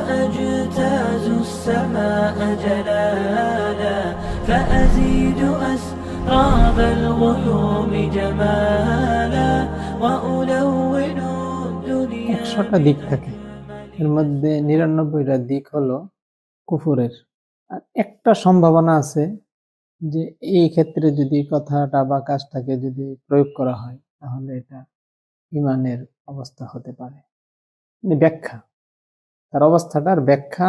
وأجتاز السماء جلالا فأزيد أسراب الغيوم جمالا وألون الدنيا 100টা দিক থাকে, এর মধ্যে 99টা দিক হলো কুফুরের। আর একটা সম্ভাবনা আছে যে এই ক্ষেত্রে যদি কথাটা বা কাজটাকে যদি প্রয়োগ করা হয় তাহলে এটা ইমানের অবস্থা হতে পারে। ব্যাখ্যা, তার অবস্থাটার ব্যাখ্যা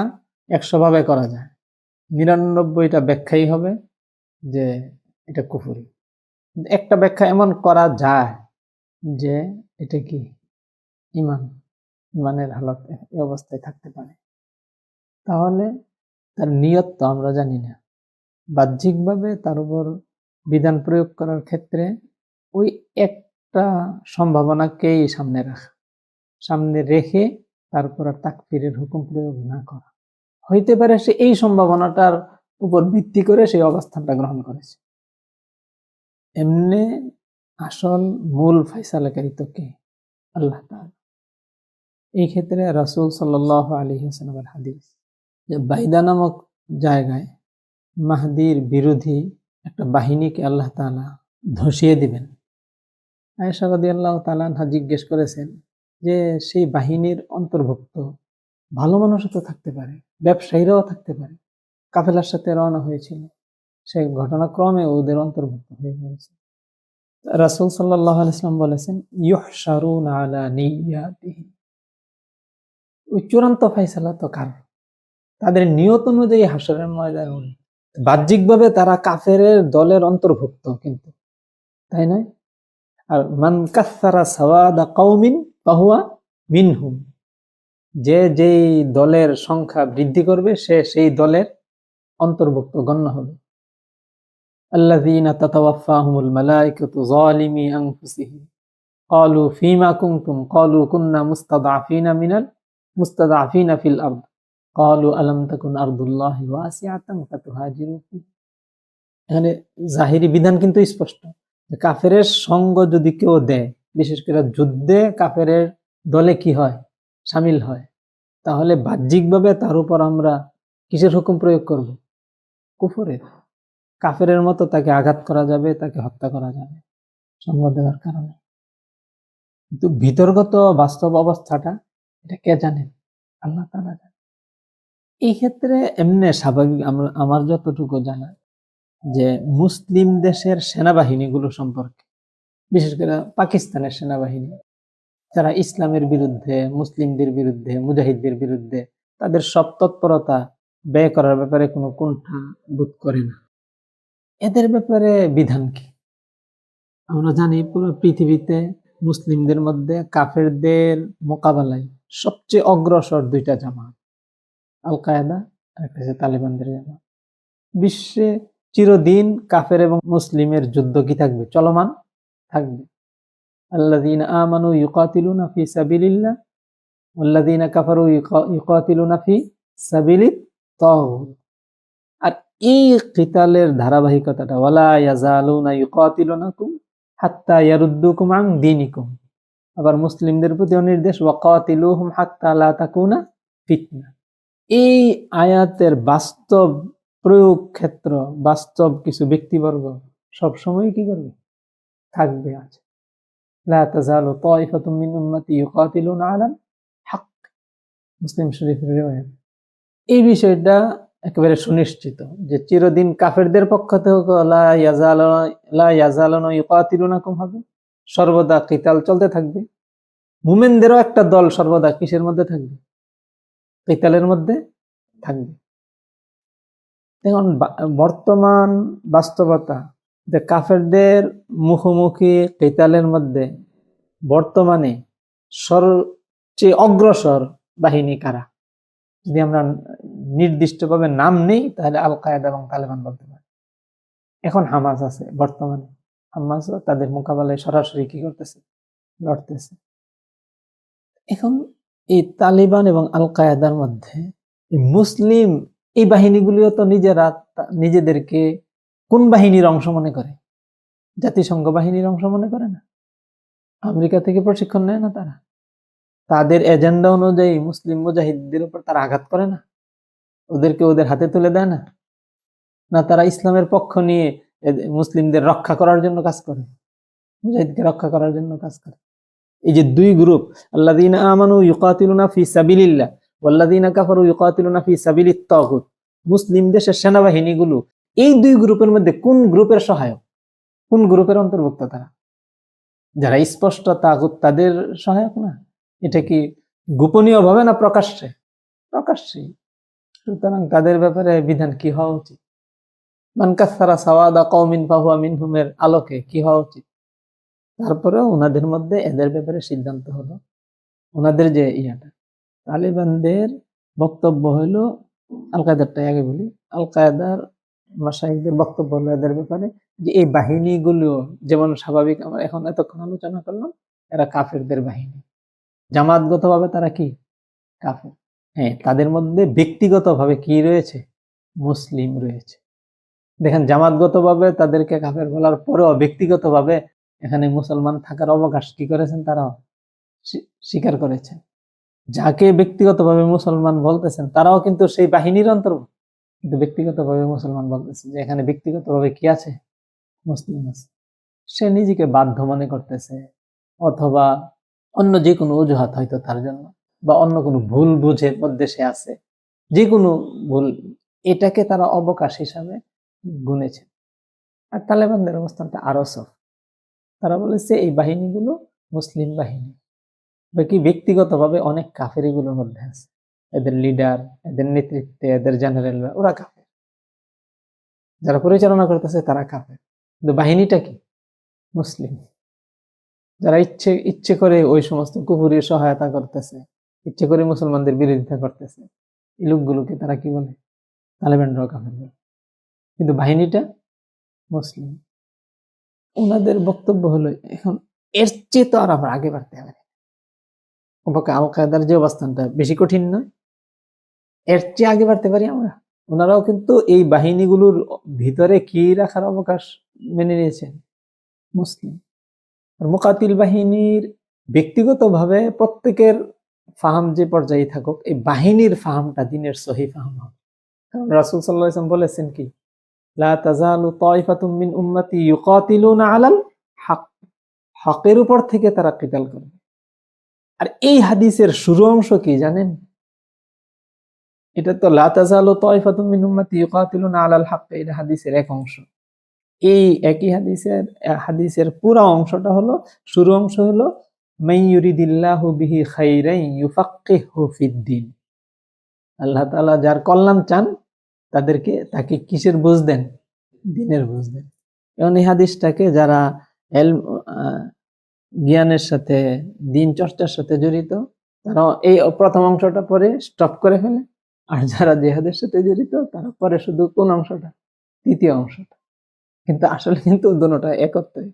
100 ভাবে করা যায়, 99টা ব্যাখ্যাই হবে যে এটা কুফুরি। একটা ব্যাখ্যা এমন করা যায় যে এটা কি ইমানের হালত এই অবস্থায় থাকতে পারে। তাহলে তার নিয়ত তো আমরা জানি না, বাহ্যিকভাবে তার উপর বিধান প্রয়োগ করার ক্ষেত্রে ওই একটা সম্ভাবনাকেই সামনে রেখে তারপর আর তাকফিরের হুকুম প্রয়োগ না করা। হইতে পারে সে এই সম্ভাবনাটার উপর ভিত্তি করে সেই অবস্থানটা গ্রহণ করেছে। এমনি আসল মূল ফায়সালাকারী তো কে? আল্লাহ তাআলা। এই ক্ষেত্রে রাসূল সাল্লাল্লাহু আলাইহি ওয়াসাল্লামের হাদিস যে বাইদা নামক জায়গায় মাহদির বিরোধী একটা বাহিনীকে আল্লাহ তাআলা ধসিয়ে দিবেন। আয়েশা রাদিয়াল্লাহু তাআলা আনহা জিজ্ঞেস করেছেন যে সেই বাহিনীর অন্তর্ভুক্ত ভালো মানুষও তো থাকতে পারে, ব্যবসায়ীরাও থাকতে পারে, কাফেলার সাথে রওনা হয়েছিল, সেই ঘটনাক্রমে ওদের অন্তর্ভুক্ত হয়ে গেছে। রাসূল সাল্লাল্লাহু আলাইহি ওয়াসাল্লাম বলেছেন ইউহশারুনা আলা নিয়াতিহিম, ওই চূড়ান্ত ফয়সালা তো কার? তাদের নিয়ত অনুযায়ী হাশরের ময়দানে উঠবে। বাহ্যিকভাবে তারা কাফেরের দলের অন্তর্ভুক্ত, কিন্তু তাই নয়। আর মান কাসসারা সাওয়াদা কওমিন ফাহুয়া মিনহুম, যে যেই দলের সংখ্যা বৃদ্ধি করবে সে সেই দলের অন্তর্ভুক্ত গণ্য হবে। আল্লাযীনা তাতাওয়াফাহুমুল মালায়েকাতু যালিমি আনফুসিহিম ক্বালু ফীমা কুনতুম ক্বালু কুন্না মুস্তাদআফিনা ফিল আরদ ক্বালু আলাম তাকুন আরদুল্লাহি ওয়াসিআতান ফাতুহাজিরু ফিহা। এখানে জাহিরি বিধান কিন্তু স্পষ্ট, যে কাফেরের সঙ্গ যদি কেউ দেয়, বিশেষ করে যুদ্ধে কাফেরের দলে কি হয়, শামিল হয়, তাহলে বাহ্যিকভাবে তার উপর আমরা কিসের হুকুম প্রয়োগ করব? কুফরের। কাফেরের মতো তাকে আঘাত করা যাবে, তাকে হত্যা করা যাবে সঙ্গ দেওয়ার কারণে। কিন্তু ভিতরগত বাস্তব অবস্থাটা এটা কে জানেন? আল্লাহ তাআলা জানেন। এই ক্ষেত্রে এমনি স্বাভাবিক আমার যতটুকু জানা যে মুসলিম দেশের সেনাবাহিনীগুলো সম্পর্কে, বিশেষ করে পাকিস্তানের সেনাবাহিনী, যারা ইসলামের বিরুদ্ধে, মুসলিমদের বিরুদ্ধে, মুজাহিদদের বিরুদ্ধে তাদের সব তৎপরতা ব্যয় করার ব্যাপারে কোনো কুণ্ঠা বোধ করে না। এদের ব্যাপারে বিধান কি? আমরা জানি পুরো পৃথিবীতে মুসলিমদের মধ্যে কাফেরদের মোকাবেলায় সবচেয়ে অগ্রসর দুইটা জামাত, আল কায়েদা আর একটা হচ্ছে তালিবানদের জামাত। বিশ্বে চিরদিন কাফের এবং মুসলিমের যুদ্ধ কি থাকবে? চলমান থাকবে। আল্লাযীনা আমানু ইউকাতিলুনা ফি সাবিলিল্লাহ ওয়াল্লাযীনা কাফারু ইউকাতিলুনা ফি সাবিলিত তাগুত। আর এই কিতালের ধারাবাহিকতাটা ওয়ালা ইয়াজালুনা ইউকাতিলুনাকুম হাত্তা ইয়ারুদ্দুকুম আন দীনিকুম। আবার মুসলিমদের প্রতি নির্দেশ ওয়াকাতিলুহুম হাত্তা লা তাকুনা ফিতনা। এই আয়াতের বাস্তব প্রয়োগ ক্ষেত্র, বাস্তব কিছু ব্যক্তিবর্গ সবসময় কি করবে? থাকবে, আছে। লা তাযালু তায়ফাতুম মিন উম্মতি ইউকাতিলুনা আলাল হক, মুসলিম শরীফের রিওয়ায়াত। এই বিষয়টা একেবারে সুনিশ্চিত যে চিরদিন কাফেরদের পক্ষ থেকে লা ইয়াজালুনা ইউকাতিলুনাকুম হবে, সর্বদা কিতাল চলতে থাকবে। মুমিনদেরও একটা দল সর্বদা কিসের মধ্যে থাকবে? কিতালের মধ্যে থাকবে। এখন বর্তমান বাস্তবতা যে কাফেরদের মুখোমুখি কিতালের মধ্যে বর্তমানে সবচেয়ে অগ্রসর বাহিনী কারা? যদি আমরা নির্দিষ্টভাবে নাম নেই তাহলে আল কায়েদা এবং তালেবান বলতে পারি। এখন হামাস আছে, বর্তমানে হামাসও তাদের মোকাবেলায় সরাসরি কি করতেছে? লড়তেছে। এখন এই তালিবান এবং আল কায়েদার মধ্যে মুসলিম এই বাহিনীগুলিও তো নিজেদেরকে কোন বাহিনীর অংশ মনে করে? জাতিসংঘ বাহিনীর অংশ মনে করে না? আমেরিকা থেকে প্রশিক্ষণ নেয় না তারা? তাদের এজেন্ডা অনুযায়ী মুসলিম মুজাহিদদের উপর তারা আঘাত করে না, ওদেরকে ওদের হাতে তুলে দেয় না, না তারা ইসলামের পক্ষ নিয়ে মুসলিমদের রক্ষা করার জন্য কাজ করে, মুজাহিদকে রক্ষা করার জন্য কাজ করে। এই যে দুই গ্রুপ, আল্লাযীনা আমানু ইউকাতিলুনা ফি সাবিলিল্লাহ ওয়াল্লাযীনা কাফারু ইউকাতিলুনা ফি সাবিলিত তাগুত, মুসলিম দেশের সেনাবাহিনীগুলো এই দুই গ্রুপের মধ্যে কোন গ্রুপের সহায়ক, কোন গ্রুপের অন্তর্ভুক্ত তারা? যারা স্পষ্ট তাগুত তাদের সহায়ক না? এটা কি গোপনীয় ভাবে না প্রকাশ্যে? প্রকাশ্যে। সুতরাং তাদের ব্যাপারে বিধান কি হওয়া উচিত? মান কাসসারা সাওয়াদা কওমিন ফাহুয়া মিনহুমের আলোকে কি হওয়া উচিত? তারপরে ওনাদের মধ্যে এদের ব্যাপারে সিদ্ধান্ত হলো, ওনাদের যে তালিবানদের বক্তব্য হলো, আল কায়দারটাই আগে বলি, আল কায়দার মাশাইখদের বক্তব্য হলো এদের ব্যাপারে যে এই বাহিনীগুলো যেমন স্বাভাবিক আমরা এখন এতক্ষণ আলোচনা করলাম, এরা কাফেরদের বাহিনী, জামাতগতভাবে তারা কি কাফের, হ্যাঁ তাদের মধ্যে ব্যক্তিগতভাবে কি রয়েছে? মুসলিম রয়েছে। দেখেন জামাতগতভাবে তাদেরকে কাফের বলার পরেও ব্যক্তিগতভাবে এখানে মুসলমান থাকার অবকাশ কি করেছেন? তারা স্বীকার করেছেন। যাকে ব্যক্তিগতভাবে মুসলমান বলতেছেন তারাও কিন্তু সেই বাহিনীর অন্তর্ভুক্ত, কিন্তু ব্যক্তিগতভাবে মুসলমান বলতেছে যে এখানে ব্যক্তিগতভাবে কি আছে? মুসলিম আছে। সে নিজেকে বাধ্য মনে করতেছে, অথবা অন্য যে কোনো অজুহাত হয়তো তার জন্য, বা অন্য কোনো ভুল বুঝের মধ্যে সে আছে, যে কোনো ভুল, এটাকে তারা অবকাশ হিসাবে গুনেছে। আর তালেবানদের অবস্থানটা আরো সফট, তারা বলেছে এই বাহিনীগুলো মুসলিম বাহিনী, বাকি ব্যক্তিগতভাবে অনেক কাফের এগুলোর মধ্যে আছে, এদের লিডার, এদের নেতৃত্বে, এদের জেনারেল, ওরা কাফের, যারা পরিচালনা করতেছে তারা কাফের, কিন্তু বাহিনীটা কি? মুসলিম। যারা ইচ্ছে করে ওই সমস্ত কুফুরির সহায়তা করতেছে, ইচ্ছে করে মুসলমানদের বিরোধিতা করতেছে, এই লোকগুলোকে তারা কি বলে? তালেবানরাও কাফের বলে, কিন্তু বাহিনীটা মুসলিম। ওনাদের বক্তব্য হলো এখন এর চেয়ে তো আর আমরা আগে বাড়তে হবে, আল কায়দার যে অবস্থানটা বেশি কঠিন নয়, এর চেয়ে আগে বাড়তে পারি আমরা। ওনারাও কিন্তু এই বাহিনীগুলোর ভিতরে কি রাখার অবকাশ মেনে নিয়েছেন? মুসলিম। মুকাতিল বাহিনীর ব্যক্তিগতভাবে প্রত্যেকের ফাহাম যে পর্যায়ে থাকুক, এই বাহিনীর ফাহামটা দিনের সহি ফাহাম হবে। কারণ রাসূল সাল্লাল্লাহু আলাইহি ওয়াসাল্লাম বলেছেন কি, লা তাজালু তাইফাতুম মিন উম্মতি ইউকাতিলুনা আলাল হক, হকের উপর থেকে তারা কিতাল করবে। আর এই হাদিসের শুরু অংশ কি জানেন? এটা তো লা তাজালু তাইফাতুম মিন উম্মতি ইউকাতিলুনা আলাল হক, এটা হাদিসের এক অংশ। এই একই হাদিসের পুরো অংশটা হলো, শুরু অংশ হলো মান ইউরিদিল্লাহু বিহি খাইরান ইউফাক্কিহু ফিদ্দিন, আল্লাহ তাআলা যার কল্যাণ চান তাকে কিসের বুঝ দেন? দ্বীনের বুঝ দেন। এবং এই হাদিসটাকে যারা জ্ঞানের সাথে, দ্বীন চর্চার সাথে জড়িত, তারা এই প্রথম অংশটা পরে স্টপ করে ফেলে, আর যারা জিহাদের সাথে জড়িত তারা পরে শুধু কোন অংশটা? তৃতীয় অংশটা। কিন্তু আসলে কিন্তু দুটোটা একত্রই।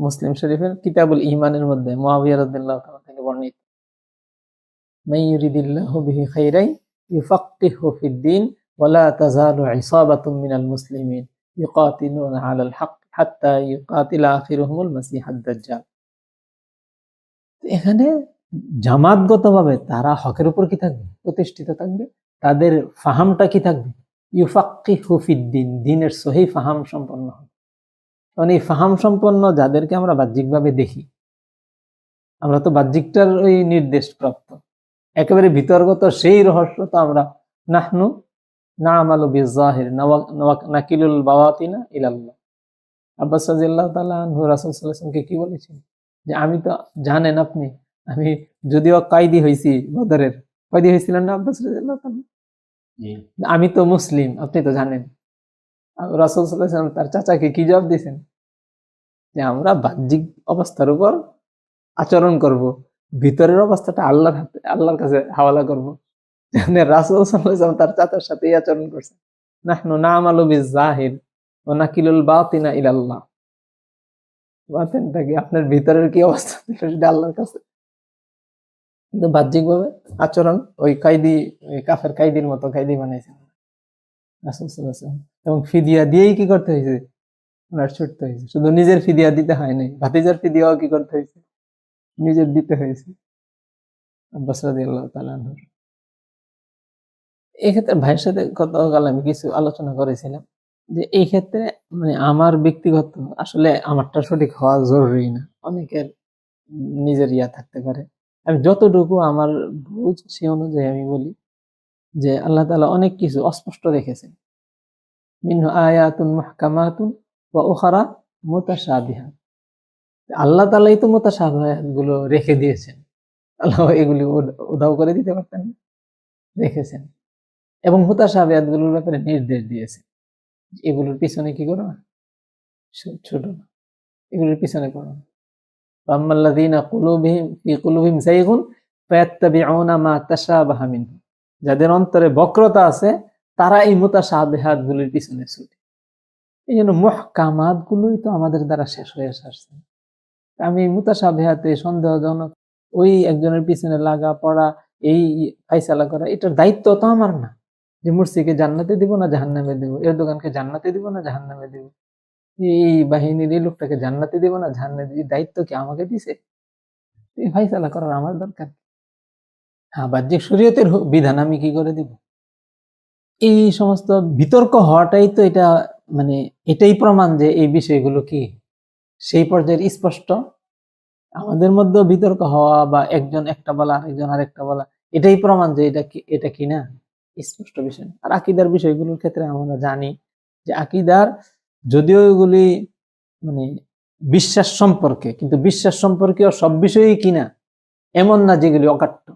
মুসলিম শরীফের কিতাবুল ঈমানের মধ্যে মুআবিয়া রাদিয়াল্লাহু তাআলা থেকে বর্ণিত, মান ইউরিদিল্লাহু বিহি খাইরান ইউফাক্কিহু ফিদ্দীন ওয়া লা তাযালু ইসাবাতুম মিনাল মুসলিমিন ইউকাতিলুনা আলাল হক হাত্তা ইউকাতিলা আখিরুহুমুল মাসিহাদ দাজ্জাল। এখানে জামাতগতভাবে তারা হকের উপর কি থাকবে? প্রতিষ্ঠিত থাকবে। তাদের ফাহামটা কি থাকবে? ইউফাক্কিহু ফিদ্দীন, দ্বীনের সহি ফাহাম সম্পন্ন হবে। কারণ এই ফাহাম সম্পন্ন যাদেরকে আমরা বাহ্যিকভাবে দেখি, আমরা তো বাহ্যিকটার ওই নির্দেশ প্রাপ্ত, একেবারে ভিতরগত সেই রহস্য তো আমরা নাহনু না'মালু বিয-যাহির নাকিলুল বাওয়াতিনা ইলাল্লাহ। আব্বাস রাদিয়াল্লাহু তাআলা আনহু রাসূল সাল্লাল্লাহু আলাইহি ওয়াসাল্লামকে কি বলেছেন যে আমি তো, জানেন আপনি, আমি যদিও কয়েদি হইছি বদরের, কয়েদি হয়েছিলেন না আব্বাস রাদিয়াল্লাহু তাআলা? আমি তো মুসলিম, আপনি তো জানেন। রাসূল সাল্লাল্লাহু আলাইহি ওয়াসাল্লাম তার চাচাকে কি জবাব দিয়েছেন? যে আমরা বাহ্যিক অবস্থার উপর আচরণ করব, ভিতরের অবস্থাটা আল্লাহর কাছে হাওয়ালা করব। রাসূল সাল্লাল্লাহু আলাইহি ওয়াসাল্লাম তার চাচার সাথেই আচরণ করছেন, নাহনু না'মালু বিয-যাহির ওয়া নাকিলুল বাতিনা ইলাল্লাহ। বাতিনটা কি, আপনার ভিতরের কি অবস্থা সেটা আল্লাহর কাছে, কিন্তু বাহ্যিকভাবে আচরণ ওই কাফের কায়দির মতো কায়দি বানাইছেন রাসূল সাল্লাল্লাহু আলাইহি ওয়াসাল্লাম। এবং ফিদিয়া দিয়েই কি করতে হয়েছে? ওনার ছুটতে হয়েছে। শুধু নিজের ফিদিয়া দিতে হয় নাই, ভাতিজার ফিদিয়াও কি করতে হয়েছে? নিজের দিতে হয়েছে। আব্বাস রাদিয়াল্লাহু তাআলা আনহু। এক্ষেত্রে ভাইয়ের সাথে গতকাল আমি কিছু আলোচনা করেছিলাম যে এই ক্ষেত্রে মানে আমার ব্যক্তিগত আসলে আমারটা সঠিক হওয়া জরুরি না। অনেকের নিজের থাকতে পারে। আমি যতটুকু আমার বুঝ সে অনুযায়ী আমি বলি যে আল্লাহ তাআলা অনেক কিছু অস্পষ্ট রেখেছেন। মিনহু আয়াতুন মুহকামাতুন ওয়া উখারা মুতাশাবিহাত। আল্লাহ তাআলাই তো মুতাশাবিহাত গুলো রেখে দিয়েছেন। আল্লাহ এগুলি উধাও করে দিতে পারতেন না? রেখেছেন। এবং মুতাশাবিহাত গুলোর ব্যাপারে নির্দেশ দিয়েছেন। এগুলোর পিছনে কি করো না? ছোট না। এগুলোর পিছনে পড়ো না। ফাম্মাল্লাযীনা ফি কুলুবিহিম যায়গুন ফায়াত্তাবিউনা মা তাশাবাহা মিনহু। যাদের অন্তরে বক্রতা আছে তারা এই মুতাশাবিহাত গুলির পিছনে ছুটে। এইজন্য মুহকামাত গুলোই তো আমাদের দ্বারা শেষ হয়ে আসছে। আমি মুতাশাবিহাতে সন্দেহজনক ওই একজনের পিছনে লাগা পড়া, এই ফায়সালা করা, এটার দায়িত্ব তো আমার না। যে মুরসিকে জান্নাতে দিব না জাহান্নামে দিব, এরদোগানকে জান্নাতে দিব না জাহান্নামে দিব, এই বাহিনীর এই লোকটাকে জান্নাতে দিব না জাহান্নামে দিব, দায়িত্ব কি আমাকে দিছে? এই ফায়সালা করার আমার দরকার। হ্যাঁ, বাহ্যিক শরীয়তের বিধান আমি কি করে দিব? এই সমস্ত বিতর্ক হওয়াটাই তো এটা মানে এটাই প্রমাণ যে এই বিষয়গুলো কি সেই পর্যায়ের স্পষ্ট। আমাদের মধ্যে বিতর্ক হওয়া বা একজন একটা বলা আরেকজন আরেকটা বলা, এটাই প্রমাণ যে এটা কি না স্পষ্ট বিষয়। আর আকীদার বিষয়গুলোর ক্ষেত্রে আমরা জানি যে আকীদার যদিও এগুলি মানে বিশ্বাস সম্পর্কে, কিন্তু বিশ্বাস সম্পর্কীয় সব বিষয়ই কিনা এমন না যেগুলি অকাট্য।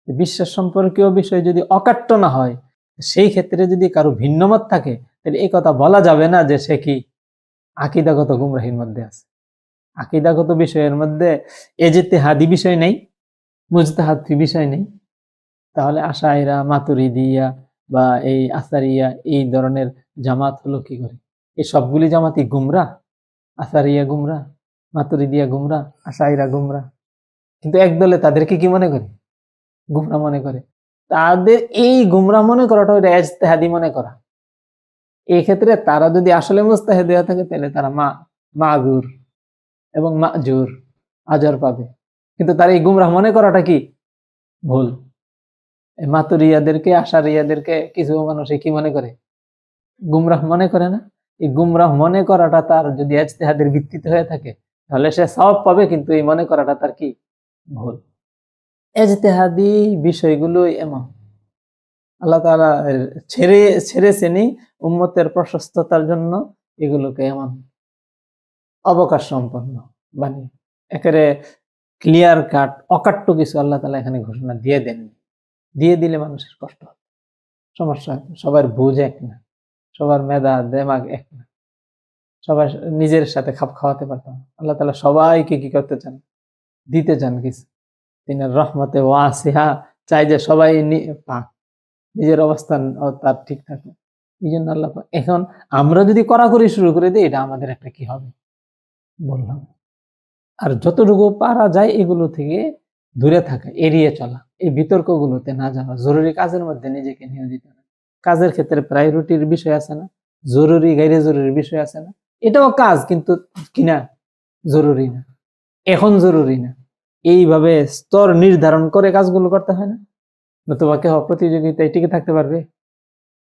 বিশ্বাস সম্পর্কীয় বিষয় যদি অকাট্য না হয়, সেই ক্ষেত্রে যদি কারো ভিন্নমত থাকে তাহলে এই কথা বলা যাবে না যে সে কি আকীদাগত গুমরাহির মধ্যে আছে। আকীদাগত বিষয়ের মধ্যে ইজতিহাদি বিষয় নেই, মুজতাহাদি বিষয় নেই। তাহলে আশাইরা, মাতুরিদিয়া বা এই আসারিয়া এই ধরনের জামাত হলো কি করে? এই সবগুলি জামাতই গুমরাহ। আসারিয়া গুমরাহ, মাতুরিদিয়া গুমরাহ, আশাইরা গুমরাহ। কিন্তু একদলে তাদেরকে কি মনে করে? গুমরাহ মনে করে। তাদের এই গুমরাহ মনে করাটা ওইটা ইজতিহাদি মনে করা। এই ক্ষেত্রে তারা যদি আসলে মুজতাহিদ হয়ে থাকে তাহলে তারা মাযুর এবং মাজুর, আজর পাবে। কিন্তু তার এই গুমরাহ মনে করাটা কি ভুল। মাতুরিয়াদেরকে, আশারিয়াদেরকে কিছু মানুষ কি মনে করে? গুমরাহ মনে করে না? এই গুমরাহ মনে করাটা তার যদি ইজতিহাদের ভিত্তিতে হয়ে থাকে তাহলে সে সওয়াব পাবে, কিন্তু এই মনে করাটা তার কি ভুল। ইজতিহাদি বিষয়গুলো এমন আল্লাহ তাআলা ছেড়েছেনই উম্মতের প্রশস্ততার জন্য, এগুলোকে এমন অবকাশ সম্পন্ন বানিয়ে একেবারে ক্লিয়ার কাট অকাট্য কিছু আল্লাহ তাআলা এখানে ঘোষণা দিয়ে দেন। দিয়ে দিলে মানুষের কষ্ট হয়, সমস্যা হয়। সবার বুঝ এক না, সবার মেধা দেমাগ এক না, সবাই নিজের সাথে খাপ খাওয়াতে পারত না। আল্লাহ তাআলা সবাইকে কি করতে চান? দিতে চান কিছু। তিনি রহমতে ওয়াসিহা, চাই যে সবাই পাক, নিজের অবস্থান তার ঠিক থাকে। এই জন্য আল্লাহ এখন আমরা যদি কড়াকড়ি শুরু করে দিই, এটা আমাদের একটা কি হবে বললাম। আর যতটুকু পারা যায় এগুলো থেকে দূরে থাকা, এড়িয়ে চলা, এই বিতর্কগুলোতে না যাওয়া, জরুরি কাজের মধ্যে নিজেকে নিয়োজিত করা। কাজের ক্ষেত্রে প্রায়োরিটির বিষয় আছে না, জরুরি গাইরে জরুরি বিষয় আছে না, এটাও কাজ কিন্তু কিনা জরুরি না, এখন জরুরি না। এইভাবে স্তর নির্ধারণ করে কাজগুলো করতে হয় না? নতুবা কেউ প্রতিযোগিতায় টিকে থাকতে পারবে?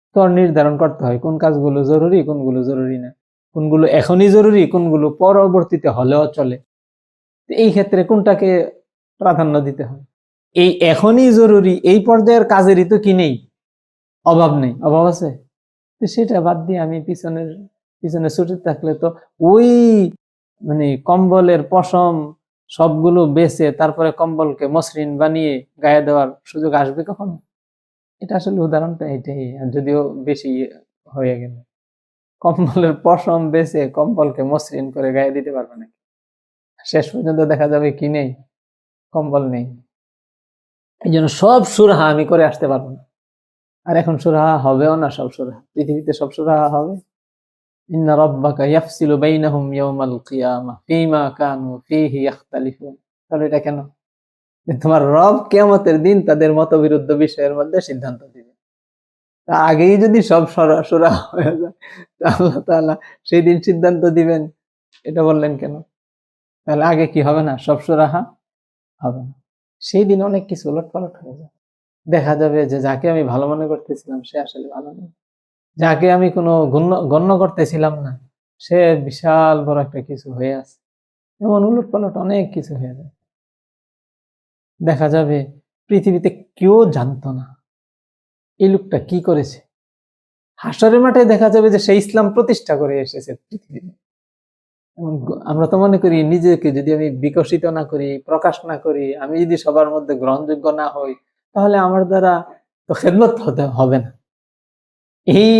স্তর নির্ধারণ করতে হয় কোন কাজগুলো জরুরি, কোনগুলো জরুরি না, কোনগুলো এখনই জরুরি, কোনগুলো পরবর্তীতে হলেও চলে। এই ক্ষেত্রে কোনটাকে প্রাধান্য দিতে হয়? এই এখনই জরুরি এই পর্যায়ের কাজেরই তো কি নেই, অভাব নেই। অভাব আছে? সেটা বাদ দিয়ে আমি পিছনে ছুটে থাকলে তো ওই মানে কম্বলের পশম সবগুলো বেচে তারপরে কম্বলকে মসৃণ বানিয়ে গায়ে দেওয়ার সুযোগ আসবে কখনো? এটা আসলে উদাহরণটা এটাই, যদিও বেশি হয়ে গেল। কম্বলের পশম বেচে কম্বলকে মসৃণ করে গায়ে দিতে পারবে নাকি? শেষ পর্যন্ত দেখা যাবে কি নেই, কম্বল নেই। এই জন্য সব সুরাহা আমি করে আসতে পারবো না, আর এখন সুরাহা হবেও না। সব সুরাহা পৃথিবীতে সব সুরাহা হবে ইন্না রাব্বাকা ইয়াফসিলু বাইনাহুম ইয়াওমাল কিয়ামাহ ফীমা কানু ফীহি ইখতালিফুন। তাহলে এটা কেন? তোমার রব কিয়ামতের দিন তাদের মতবিরুদ্ধ বিষয়ের মধ্যে সিদ্ধান্ত দিবে। আগেই যদি সব সুরাহা হয়ে যায় আল্লাহ তাআলা সেই দিন সিদ্ধান্ত দিবেন, এটা বললেন কেন? তাহলে আগে কি হবে না? সব সুরাহা হবে না। সেই দিন অনেক কিছু উলটপালট হয়ে যাবে। দেখা যাবে যে যাকে আমি ভালো মনে করতেছিলাম সে আসলে ভালো নেই, যাকে আমি কোনো গণ্য করতেছিলাম না সে বিশাল বড় একটা কিছু হয়ে আছে। এমন উলটপালট অনেক কিছু হয়ে যায়। দেখা যাবে পৃথিবীতে কেউ জানতো না এই লোকটা কি করেছে, হাসরের মাঠে দেখা যাবে যে সে ইসলাম প্রতিষ্ঠা করে এসেছে পৃথিবীতে। আমরা তো মনে করি নিজেকে যদি আমি বিকশিত না করি, প্রকাশ না করি, আমি যদি সবার মধ্যে গ্রহণযোগ্য না হই, তাহলে আমার দ্বারা তো খেদমত হতে হবে না। এই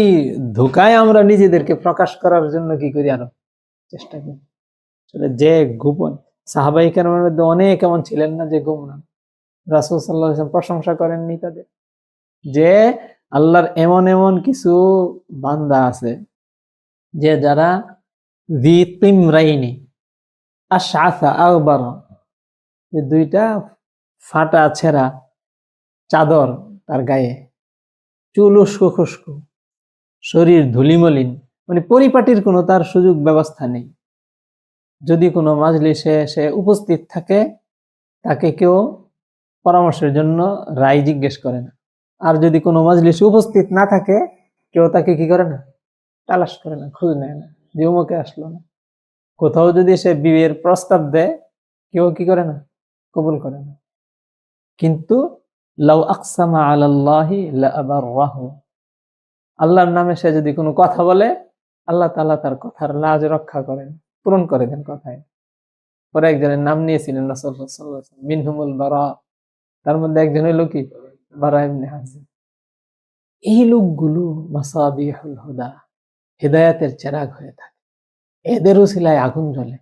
ধোঁকায় আমরা নিজেদেরকে প্রকাশ করার জন্য কি করি, আরো চেষ্টা করি। যে গোপন সাহাবাই কেরামের মধ্যে অনেক এমন ছিলেন না যে গোপন। রাসূল সাল্লাল্লাহু আলাইহি ওয়াসাল্লাম প্রশংসা করেননি তাদের, যে আল্লাহর এমন এমন কিছু বান্দা আছে যে যারা জি তিমরাইনি আশআসা আগবারা, যে দুইটা ফাটা ছেঁড়া চাদর তার গায়ে, চুল উস্কো খুস্কো, শরীর ধুলিমলিন, মানে পরিপাটির কোনো তার সুযোগ ব্যবস্থা নেই। যদি কোনো মাজলিসে সে উপস্থিত থাকে তাকে কেউ পরামর্শের জন্য রায় জিজ্ঞেস করে না। আর যদি কোনো মাজলিসে উপস্থিত না থাকে কেউ তাকে কি করে না, তালাশ করে না, খোঁজ নেয় না যে অমুকে আসলো না। কোথাও যদি সে বিয়ের প্রস্তাব দেয় কেউ কি করে না, কবুল করে না। কিন্তু লাউ আকসামা আলাল্লাহি লা আবাররাহু, আল্লাহর নামে সে যদি কোনো কথা বলে আল্লাহ তাআলা তার কথার লাজ রক্ষা করেন, পূরণ করে দেন কথায়। পরে একজনের নাম নিয়েছিলেন রাসূলুল্লাহ সাল্লাল্লাহু আলাইহি ওয়াসাল্লাম, মিনহুমুল বারা, তার মধ্যে একজন হলো কি, বারা ইবনে হাজিব। এই লোকগুলো মাসাবিহুল হুদা, হিদায়াতের চেরাগ হয়ে থাকে, এদের উসিলায় আগুন জ্বলে,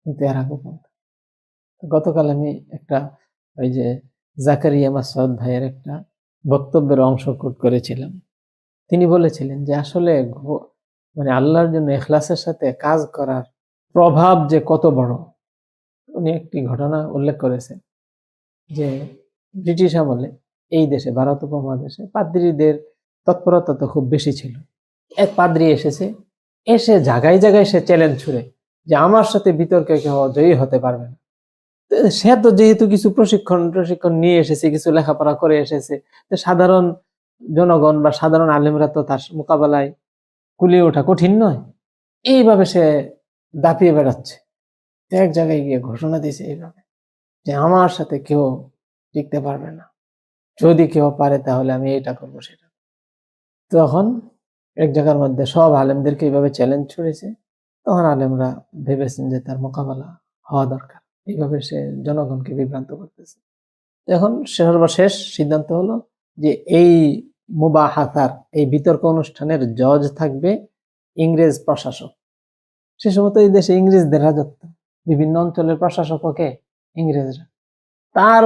কিন্তু এরা গোপন। গতকাল আমি একটা ওই যে জাকারিয়া মাসউদ ভাইয়ের একটা বক্তব্যের অংশ কোট করেছিলাম। তিনি বলেছিলেন যে আসলে মানে আল্লাহর জন্য ইখলাসের সাথে কাজ করার প্রভাব যে কত বড়। উনি একটি ঘটনা উল্লেখ করেছেন যে ব্রিটিশ আমলে এই দেশে, ভারত উপমহাদেশে পাদ্রীদের তৎপরতা তো খুব বেশি ছিল। এক পাদ্রী এসেছে, এসে জায়গায় জায়গায় সে চ্যালেঞ্জ ছুড়ে যে আমার সাথে বিতর্কে কেউ জয়ী হতে পারবে না। সে তো যেহেতু কিছু প্রশিক্ষণ নিয়ে এসেছে, কিছু লেখাপড়া করে এসেছে, তো সাধারণ জনগণ বা সাধারণ আলেমরা তো তার মোকাবেলায় কুলিয়ে ওঠা কঠিন নয়। এইভাবে সে দাপিয়ে বেড়াচ্ছে। এক জায়গায় গিয়ে ঘোষণা দিয়েছে এইভাবে যে আমার সাথে কেউ টিকতে পারবে না, যদি কেউ পারে তাহলে আমি এটা করবো সেটা। তখন এক জায়গার মধ্যে সব আলেমদেরকে এইভাবে চ্যালেঞ্জ ছুড়েছে। তখন আলেমরা ভেবেছেন যে তার মোকাবেলা হওয়া দরকার। এইভাবে সে জনগণকে বিভ্রান্ত করতেছে। এখন সর্বশেষ সিদ্ধান্ত হলো যে এই মুবাহাসার, এই বিতর্ক অনুষ্ঠানের জজ থাকবে ইংরেজ প্রশাসক। সে সময় তো এই দেশে ইংরেজদের রাজত্ব, বিভিন্ন অঞ্চলের প্রশাসককে ইংরেজরা, তার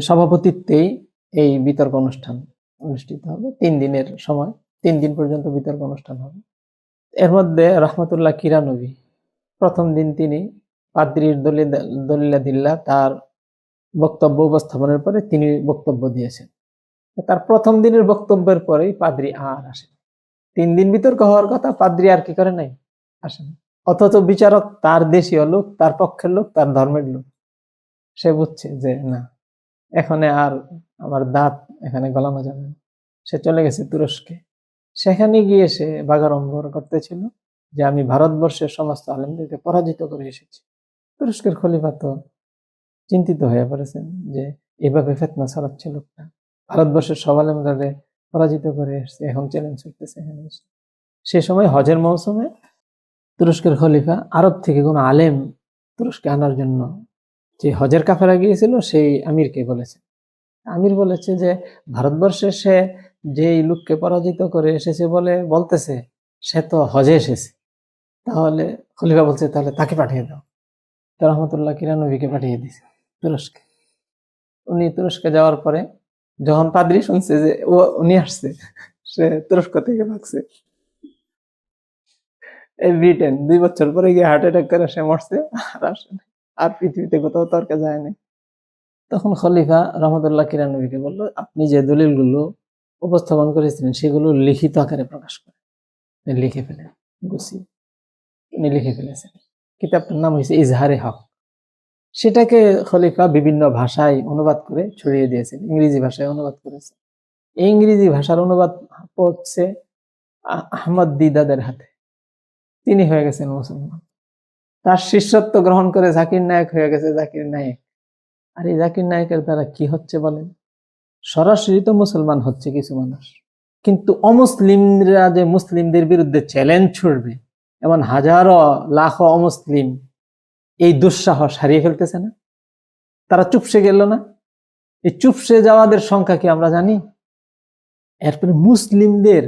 সভাপতিত্বেই এই বিতর্ক অনুষ্ঠান অনুষ্ঠিত হবে। 3 দিনের সময়, 3 দিন পর্যন্ত বিতর্ক অনুষ্ঠান হবে। এর মধ্যে রহমতুল্লাহ কিরানবী প্রথম দিন তিনি পাদ্রীর দলিলাদিল্লাহ তার বক্তব্য উপস্থাপনের পরে তিনি বক্তব্য দিয়েছেন। তার প্রথম দিনের বক্তব্যের পরেই পাদ্রী আর আসেন। 3 দিন বিতর্ক হওয়ার কথা, পাদ্রী আর কি করে নাই, আসেন। অথচ বিচারক তার দেশীয় লোক, তার পক্ষের লোক, তার ধর্মের লোক। সে বুঝছে যে না, এখানে আর আমার দাঁত এখানে গলানো যাবে না। সে চলে গেছে তুরস্কে। সেখানে গিয়ে সে বাগাড়ম্বর করতেছিল যে আমি ভারতবর্ষের সমস্ত আলেমদেরকে পরাজিত করে এসেছি। তুরস্কের খলিফা তো চিন্তিত হয়ে পড়েছেন যে এভাবে ফিতনা ছড়াচ্ছে লোকটা, ভারতবর্ষের সব আলেমরারে পরাজিত করে এসেছে, এখন চ্যালেঞ্জ করতেছে এখানে এসে। সে সময় হজের মৌসুমে তুরস্কের খলিফা আরব থেকে কোনো আলেম তুরস্কে আনার জন্য যে হজের কাফেলা গিয়েছিল সেই আমিরকে বলেছে। আমির বলেছে যে ভারতবর্ষে সে যেই লোককে পরাজিত করে এসেছে বলতেছে সে তো হজে এসেছে। তাহলে খলিফা বলছে তাহলে তাকে পাঠিয়ে দাও। তো রহমতুল্লাহ কিরানবীকে পাঠিয়ে দিয়েছে তুরস্কে। উনি তুরস্কে যাওয়ার পরে যখন পাদ্রী শুনছে যে উনি আসছে, সে তুরস্ক থেকে ভাগছে। এই ব্রিটেন 2 বছর পরে গিয়ে হার্ট অ্যাটাক করে সে মরছে, আর আসে না, আর পৃথিবীতে কোথাও তর্কে যায় না। তখন খলিফা রহমতুল্লাহ কিরানবীকে বলল, আপনি যে দলিলগুলো উপস্থাপন করেছিলেন সেগুলো লিখিত আকারে প্রকাশ করেন। লিখে ফেলেন, গুছিয়ে উনি লিখে ফেলেছেন। কিতাবটার নাম হয়েছে ইজহারে হক। সেটাকে খলিফা বিভিন্ন ভাষায় অনুবাদ করে ছড়িয়ে দিয়েছেন, ইংরেজি ভাষায় অনুবাদ করেছে। এই ইংরেজি ভাষার অনুবাদ পড়ছে আহমদ দিদাদের হাতে। তিনি হয়ে গেছেন মুসলমান। তার শিষ্যত্ব গ্রহণ করে জাকির নায়েক হয়ে গেছে জাকির নায়েক। আর এই জাকির নায়েকের দ্বারা কি হচ্ছে বলেন? সরাসরি তো মুসলমান হচ্ছে কিছু মানুষ, কিন্তু অমুসলিমরা যে মুসলিমদের বিরুদ্ধে চ্যালেঞ্জ ছুড়বে, এমন হাজারো লাখো অমুসলিম এই দুঃসাহস হারিয়ে ফেলতেছে না? তারা চুপসে গেল না? এই চুপসে যাওয়াদের সংখ্যা কি আমরা জানি? এরপরে মুসলিমদের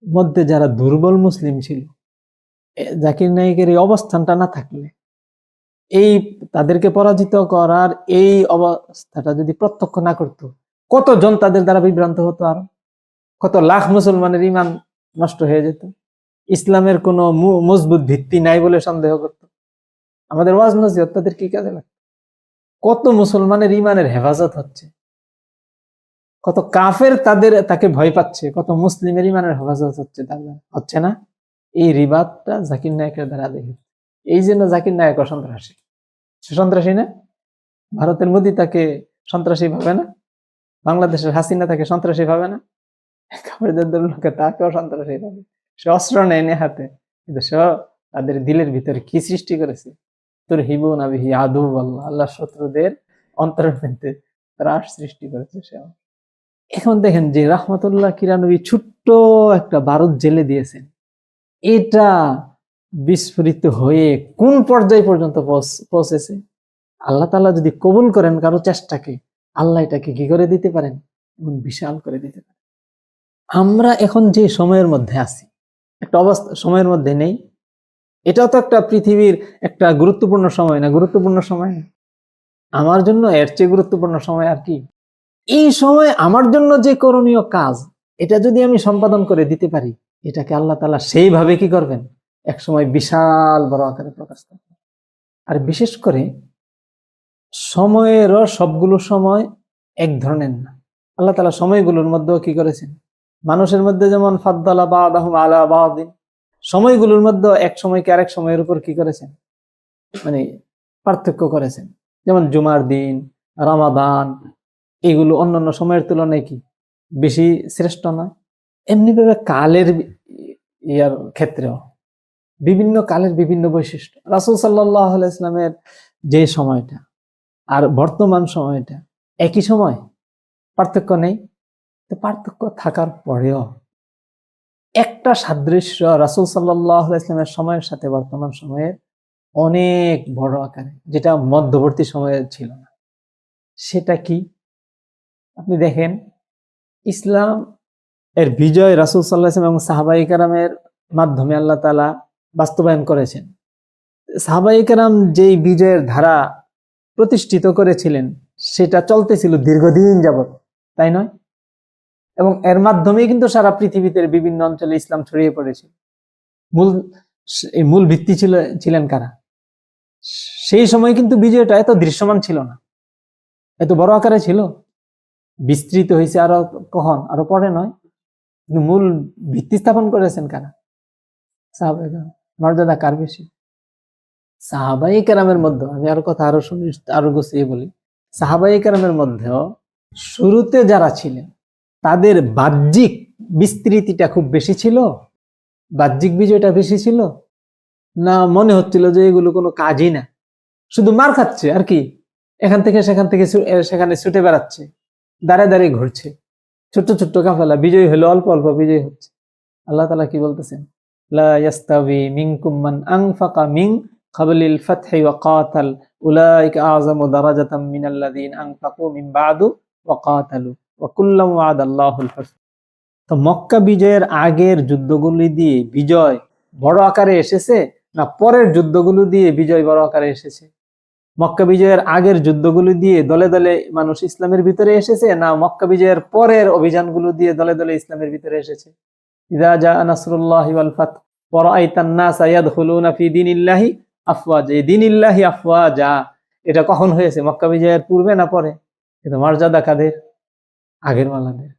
মধ্যে যারা দুর্বল মুসলিম ছিল, জাকির নায়েকের এই অবস্থানটা না থাকলে, এই তাদেরকে পরাজিত করার এই অবস্থাটা যদি প্রত্যক্ষ না করতো, কতজন তাদের দ্বারা বিভ্রান্ত হতো, আর কত লাখ মুসলমানের ঈমান নষ্ট হয়ে যেত, ইসলামের কোনো মজবুত ভিত্তি নাই বলে সন্দেহ করত। আমাদের ওয়াজ নসিহত তাদের কি কাজে লাগতো? কত মুসলমানের ঈমানের হেফাজত হচ্ছে, কত কাফের তাকে ভয় পাচ্ছে, কত মুসলিমের ঈমানের হেফাজত হচ্ছে, হচ্ছে না? এই রিবাতটা জাকির নায়েকের দ্বারা দেখে। এই জন্য জাকির নায়েক সন্ত্রাসী। সে সন্ত্রাসী না? ভারতের মোদি তাকে সন্ত্রাসী ভাবে না? বাংলাদেশের হাসিনা তাকে সন্ত্রাসী ভাবে না? লোকে তাকেও সন্ত্রাসী ভাবে। সে অস্ত্র নেয়নি হাতে, কিন্তু সে তাদের দিলের ভিতরে কি সৃষ্টি করেছে? তোর হিবু নাবিহি আদু আল্লাহ, আল্লাহ শত্রুদের অন্তরের মধ্যে ত্রাস সৃষ্টি করেছে সে। এখন দেখেন যে রাহমাতুল্লাহ কিরানবী ছোট্ট একটা বারুদ জেলে দিয়েছেন, এটা বিস্ফোরিত হয়ে কোন পর্যায় পর্যন্ত পৌঁছেছে? আল্লাহ তাআলা যদি কবুল করেন কারো চেষ্টাকে, আল্লাহ এটাকে কি করে দিতে পারেন? এবং বিশাল করে দিতে পারেন। আমরা এখন যে সময়ের মধ্যে আছি, একটা অবস্থা সময়ের মধ্যে নেই, এটাও তো একটা পৃথিবীর একটা গুরুত্বপূর্ণ সময় না? গুরুত্বপূর্ণ সময় না? আমার জন্য এর চেয়ে গুরুত্বপূর্ণ সময় আর কি? এই সময় আমার জন্য যে করণীয় কাজ, এটা যদি আমি সম্পাদন করে দিতে পারি, এটাকে আল্লাহ তাআলা সেইভাবে কি করবেন? এক সময় বিশাল বড় আকারে প্রকাশ করবেন। আর বিশেষ করে সময়েরও সবগুলো সময় এক ধরনের না। আল্লাহ তাআলা সময়গুলোর মধ্যেও কি করেছেন? মানুষের মধ্যে যেমন ফাদ্দালা বা'দাহুম আলা বা'দিন, সময়গুলোর মধ্যে এক সময়কে আরেক সময়ের উপর কি করেছেন? মানে পার্থক্য করেছেন। যেমন জুমার দিন, রমাদান, এগুলো অন্যান্য সময়ের তুলনায় কি বেশি শ্রেষ্ঠ নয়? এমনি ভাবে কালের ইয়ার ক্ষেত্রেও বিভিন্ন কালের বিভিন্ন বৈশিষ্ট্য। রাসূল সাল্লাল্লাহু আলাইহি ওয়াসাল্লামের যে সময়টা আর বর্তমান সময়টা একই সময়, পার্থক্য নেই? তো পার্থক্য থাকার পরেও একটা সাদৃশ্য রাসূল সাল্লাল্লাহু আলাইহি ওয়াসাল্লামের সময়ের সাথে বর্তমান সময়ের অনেক বড় আকারে, যেটা মধ্যবর্তী সময়ে ছিল না। সেটা কি? আপনি দেখেন, ইসলাম এর বিজয় রাসূল সাল্লাল্লাহু আলাইহি ওয়াসাল্লাম এবং সাহাবায়ে কেরামের মাধ্যমে আল্লাহ তাআলা বাস্তবায়ন করেছেন। সাহাবায়ে কেরাম যেই বিজয়ের ধারা প্রতিষ্ঠিত করেছিলেন, সেটা চলতেছিল দীর্ঘদিন যাবত, তাই নয়? এবং এর মাধ্যমেই কিন্তু সারা পৃথিবীতে বিভিন্ন অঞ্চলে ইসলাম ছড়িয়ে পড়েছে। মূল ভিত্তি ছিলেন কারা? সেই সময় কিন্তু বিজয়টা এত দৃশ্যমান ছিল না, এত বড় আকারে ছিল। বিস্তৃত হয়েছে আরো কখন? আরো পরে নয়? কিন্তু মূল ভিত্তি স্থাপন করেছেন কারা? সাহাবায়ে কেরাম। মর্যাদা কার বেশি? সাহাবায়ে কেরামের মধ্যে, আমি আরো গুছিয়ে বলি, সাহাবায়ে কেরামের মধ্যেও শুরুতে যারা ছিলেন তাদের বাহ্যিক বিস্তৃতিটা খুব বেশি ছিল, বাহ্যিক বিজয়টা বেশি ছিল, না মনে হচ্ছিল যে এগুলো কোনো কাজই না, শুধু মার খাচ্ছে আর কি, এখান থেকে সেখানে ছুটে বেড়াচ্ছে, দাঁড়ে দাঁড়িয়ে ঘুরছে, ছোট্ট ছোট্ট কাফেলা, বিজয় হলো অল্প অল্প বিজয় হচ্ছে। আল্লাহ তাআলা কি বলতেছেন? লা ইয়াস্তাবি মিনকুম মান আনফাকা মিন ক্বাবলিল ফাতহি ওয়া কাতাল উলাইকা আ'যামু দারাজাতাম মিনাল্লাযিনা আনফাকু মিন বা'দু ওয়া কাতালু ওয়া কুল্লাম ওয়া'দাল্লাহুল হুসনা। তো মক্কা বিজয়ের আগের যুদ্ধগুলি দিয়ে বিজয় বড় আকারে এসেছে, না পরের যুদ্ধগুলো দিয়ে বিজয় বড় আকারে এসেছে? মক্কা বিজয়ের আগের যুদ্ধগুলো দিয়ে দলে দলে মানুষ ইসলামের ভিতরে এসেছে, না মক্কা বিজয়ের পরের অভিযানগুলো দিয়ে দলে দলে ইসলামের ভিতরে এসেছে? ইযা জাআ নাসরুল্লাহি ওয়াল ফাত ওয়া রাআইতান নাসা ইয়াদখুলুনা ফি দীনিল্লাহি আফওয়াজা। এই দীনিল্লাহি আফওয়াজা, এটা কখন হয়েছে? মক্কা বিজয়ের পূর্বে না পরে? কিন্তু মর্যাদা কাদের? আগের ওয়ালাদের।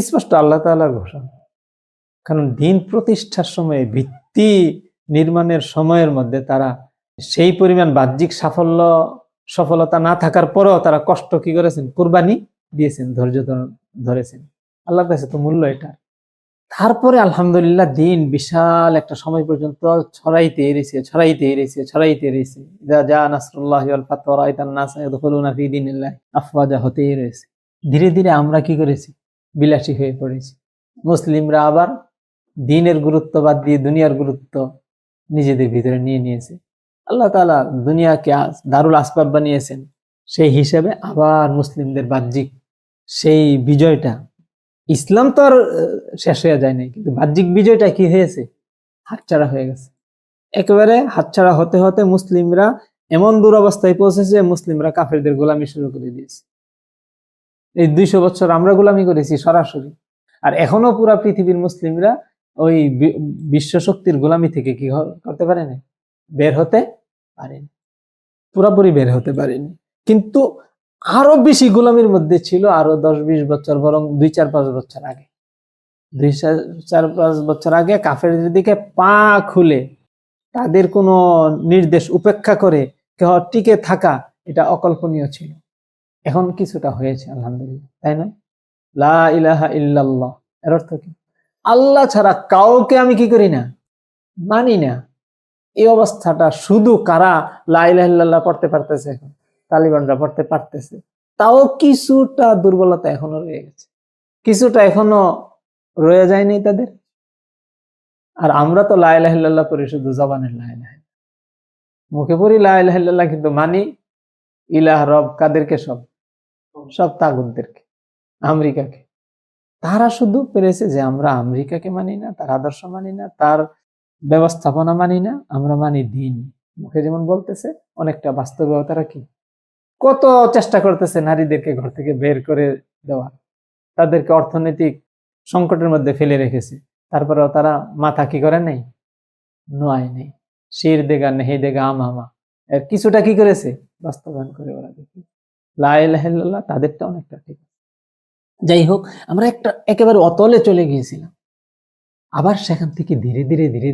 স্পষ্ট আল্লাহ তাআলার ঘোষণা। কারণ দিন প্রতিষ্ঠার সময়, ভিত্তি নির্মাণের সময়ের মধ্যে তারা সেই পরিমাণ বাহ্যিক সফলতা না থাকার পরেও তারা কষ্ট কি করেছেন, কুরবানি দিয়েছেন, ধৈর্য ধরেছেন। আল্লাহর কাছে তো মূল্য এটা। তারপরে আলহামদুলিল্লাহ দিন বিশাল একটা সময় পর্যন্ত ছড়াইতে রয়েছে। যা নাসরুল্লাহি ওয়াল ফাতহ ওয়া রাআইতান নাসা ইয়াদখুলুনা ফি দীনিল্লাহি আফওয়াজা, হতেই রয়েছে। ধীরে ধীরে আমরা কি করেছি, বিলাসী হয়ে পড়েছি। মুসলিমরা আবার দ্বীনের গুরুত্ব বাদ দিয়ে দুনিয়ার গুরুত্ব নিজেদের ভিতরে নিয়ে নিয়েছে। আল্লাহ তাআলা দুনিয়াকে দারুল আসবাব বানিয়েছেন, সেই হিসেবে আবার মুসলিমদের বাহ্যিক সেই বিজয়টা, ইসলাম তো আর শেষ হয়ে যায় নাই, কিন্তু বাহ্যিক বিজয়টা কি হয়েছে, হাতছাড়া হয়ে গেছে। একেবারে হাতছাড়া হতে হতে মুসলিমরা এমন দুরবস্থায় পৌঁছেছে, মুসলিমরা কাফেরদের গোলামি শুরু করে দিয়েছে। এই 200 বছর আমরা গোলামি করেছি সরাসরি, আর এখনো পুরা পৃথিবীর মুসলিমরা ওই বিশ্ব শক্তির গোলামি থেকে কি করতে পারেনি, বের হতে পারেনি, পুরাপুরি বের হতে পারেনি। কিন্তু আরো বেশি গোলামির মধ্যে ছিল আরো 10-20 বছর, বরং 2-4-5 বছর আগে। 2-4-5 বছর আগে কাফেরদের দিকে পা খুলে তাদের কোনো নির্দেশ উপেক্ষা করে কেউ টিকে থাকা, এটা অকল্পনীয় ছিল। এখন কিছুটা হয়েছে আলহামদুলিল্লাহ, তাই না? লা ইলাহা ইল্লাল্লাহ এর অর্থ কি? আল্লাহ ছাড়া কাউকে আমি কি করি না, মানি না। এই অবস্থাটা শুধু কারা লা ইলাহা ইল্লাল্লাহ পড়তে পারতেছে, এখন তালিবানরা পড়তে পারতেছে, তাও কিছুটা দুর্বলতা এখনো রয়ে গেছে, কিছুটা এখনো রয়ে যায়নি তাদের। আর আমরা তো লা ইলাহা ইল্লাল্লাহ পড়ি শুধু জবানের লা ইলাহা, মুখে পড়ি লা ইলাহা ইল্লাল্লাহ, কিন্তু মানি ইলাহ রব কাদেরকে, সব তাগুতদেরকে, আমেরিকাকে। তারা শুধু পেরেছে যে আমরা আমেরিকাকে মানি না, তার আদর্শ মানি না, তার ব্যবস্থাপনা মানি না, আমরা মানি দিন। মুখে যেমন বলতেছে, অনেকটা বাস্তবে তারা কি কত চেষ্টা করতেছে নারীদেরকে ঘর থেকে বের করে দেওয়া, তাদেরকে অর্থনৈতিক সংকটের মধ্যে ফেলে রেখেছে, তারপরেও তারা মাথা কি করে নাই, নোয়ায় নেই। শির দেগা নেহি দেগা আমা এর কিছুটা কি করেছে, বাস্তবায়ন করে ওরা দেখি লা ইলাহা ইল্লাল্লাহ, তাদেরটা অনেকটা ঠিক। যাই হোক, আমরা একেবারে অতলে চলে গিয়েছিলাম। আবার সেখান থেকে ধীরে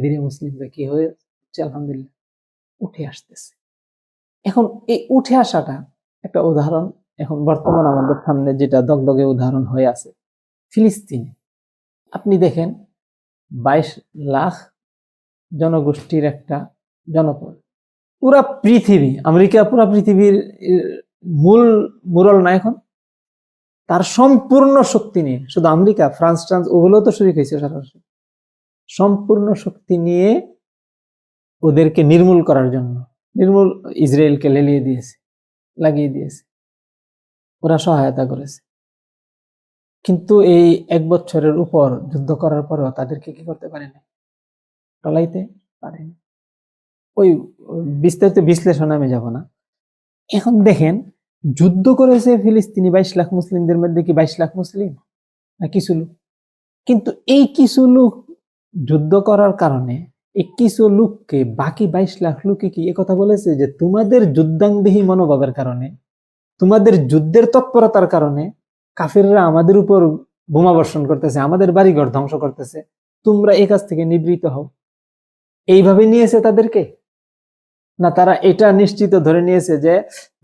ধীরে মুসলিমরা কি হয়েছে, আলহামদুলিল্লাহ উঠে আসতেছে। এখন এই উঠে আসাটা একটা উদাহরণ এখন বর্তমান আমাদের সামনে যেটা দগদগে উদাহরণ হয়ে আছে, ফিলিস্তিনে। আপনি দেখেন 22 লাখ জনগোষ্ঠীর একটা জনপদ, পুরা পৃথিবী, আমেরিকা পুরা পৃথিবীর মুরল না এখন, তার সম্পূর্ণ শক্তি নিয়ে, শুধু আমেরিকা, ফ্রান্স ওগুলো তো শরীক হয়েছে, সরাসরি সম্পূর্ণ শক্তি নিয়ে ওদেরকে নির্মূল করার জন্য, ইসরায়েলকে লাগিয়ে দিয়েছে, ওরা সহায়তা করেছে। কিন্তু এই 1 বছরের উপর যুদ্ধ করার পরেও তাদেরকে কি করতে পারেনি, টলাইতে পারেনি। ওই বিস্তারিত বিশ্লেষণে আমি যাব না। এখন দেখেন, যুদ্ধ করেছে ফিলিস্তিনি 22 লাখ মুসলিমদের মধ্যে কি 22 লাখ মুসলিম না কিছু লোক, কিন্তু এই কিছু লোক যুদ্ধ করার কারণে এই কিছু লোককে বাকি 22 লাখ লোকে কি একথা বলেছে যে তোমাদের যুদ্ধাঙ্গদেহী মনোভাবের কারণে, তোমাদের যুদ্ধের তৎপরতার কারণে কাফিররা আমাদের উপর বোমা বর্ষণ করতেছে, আমাদের বাড়িঘর ধ্বংস করতেছে, তোমরা এই কাজ থেকে নিবৃত্ত হও, এইভাবে নিয়েছে তাদেরকে? না, তারা এটা নিশ্চিত ধরে নিয়েছে যে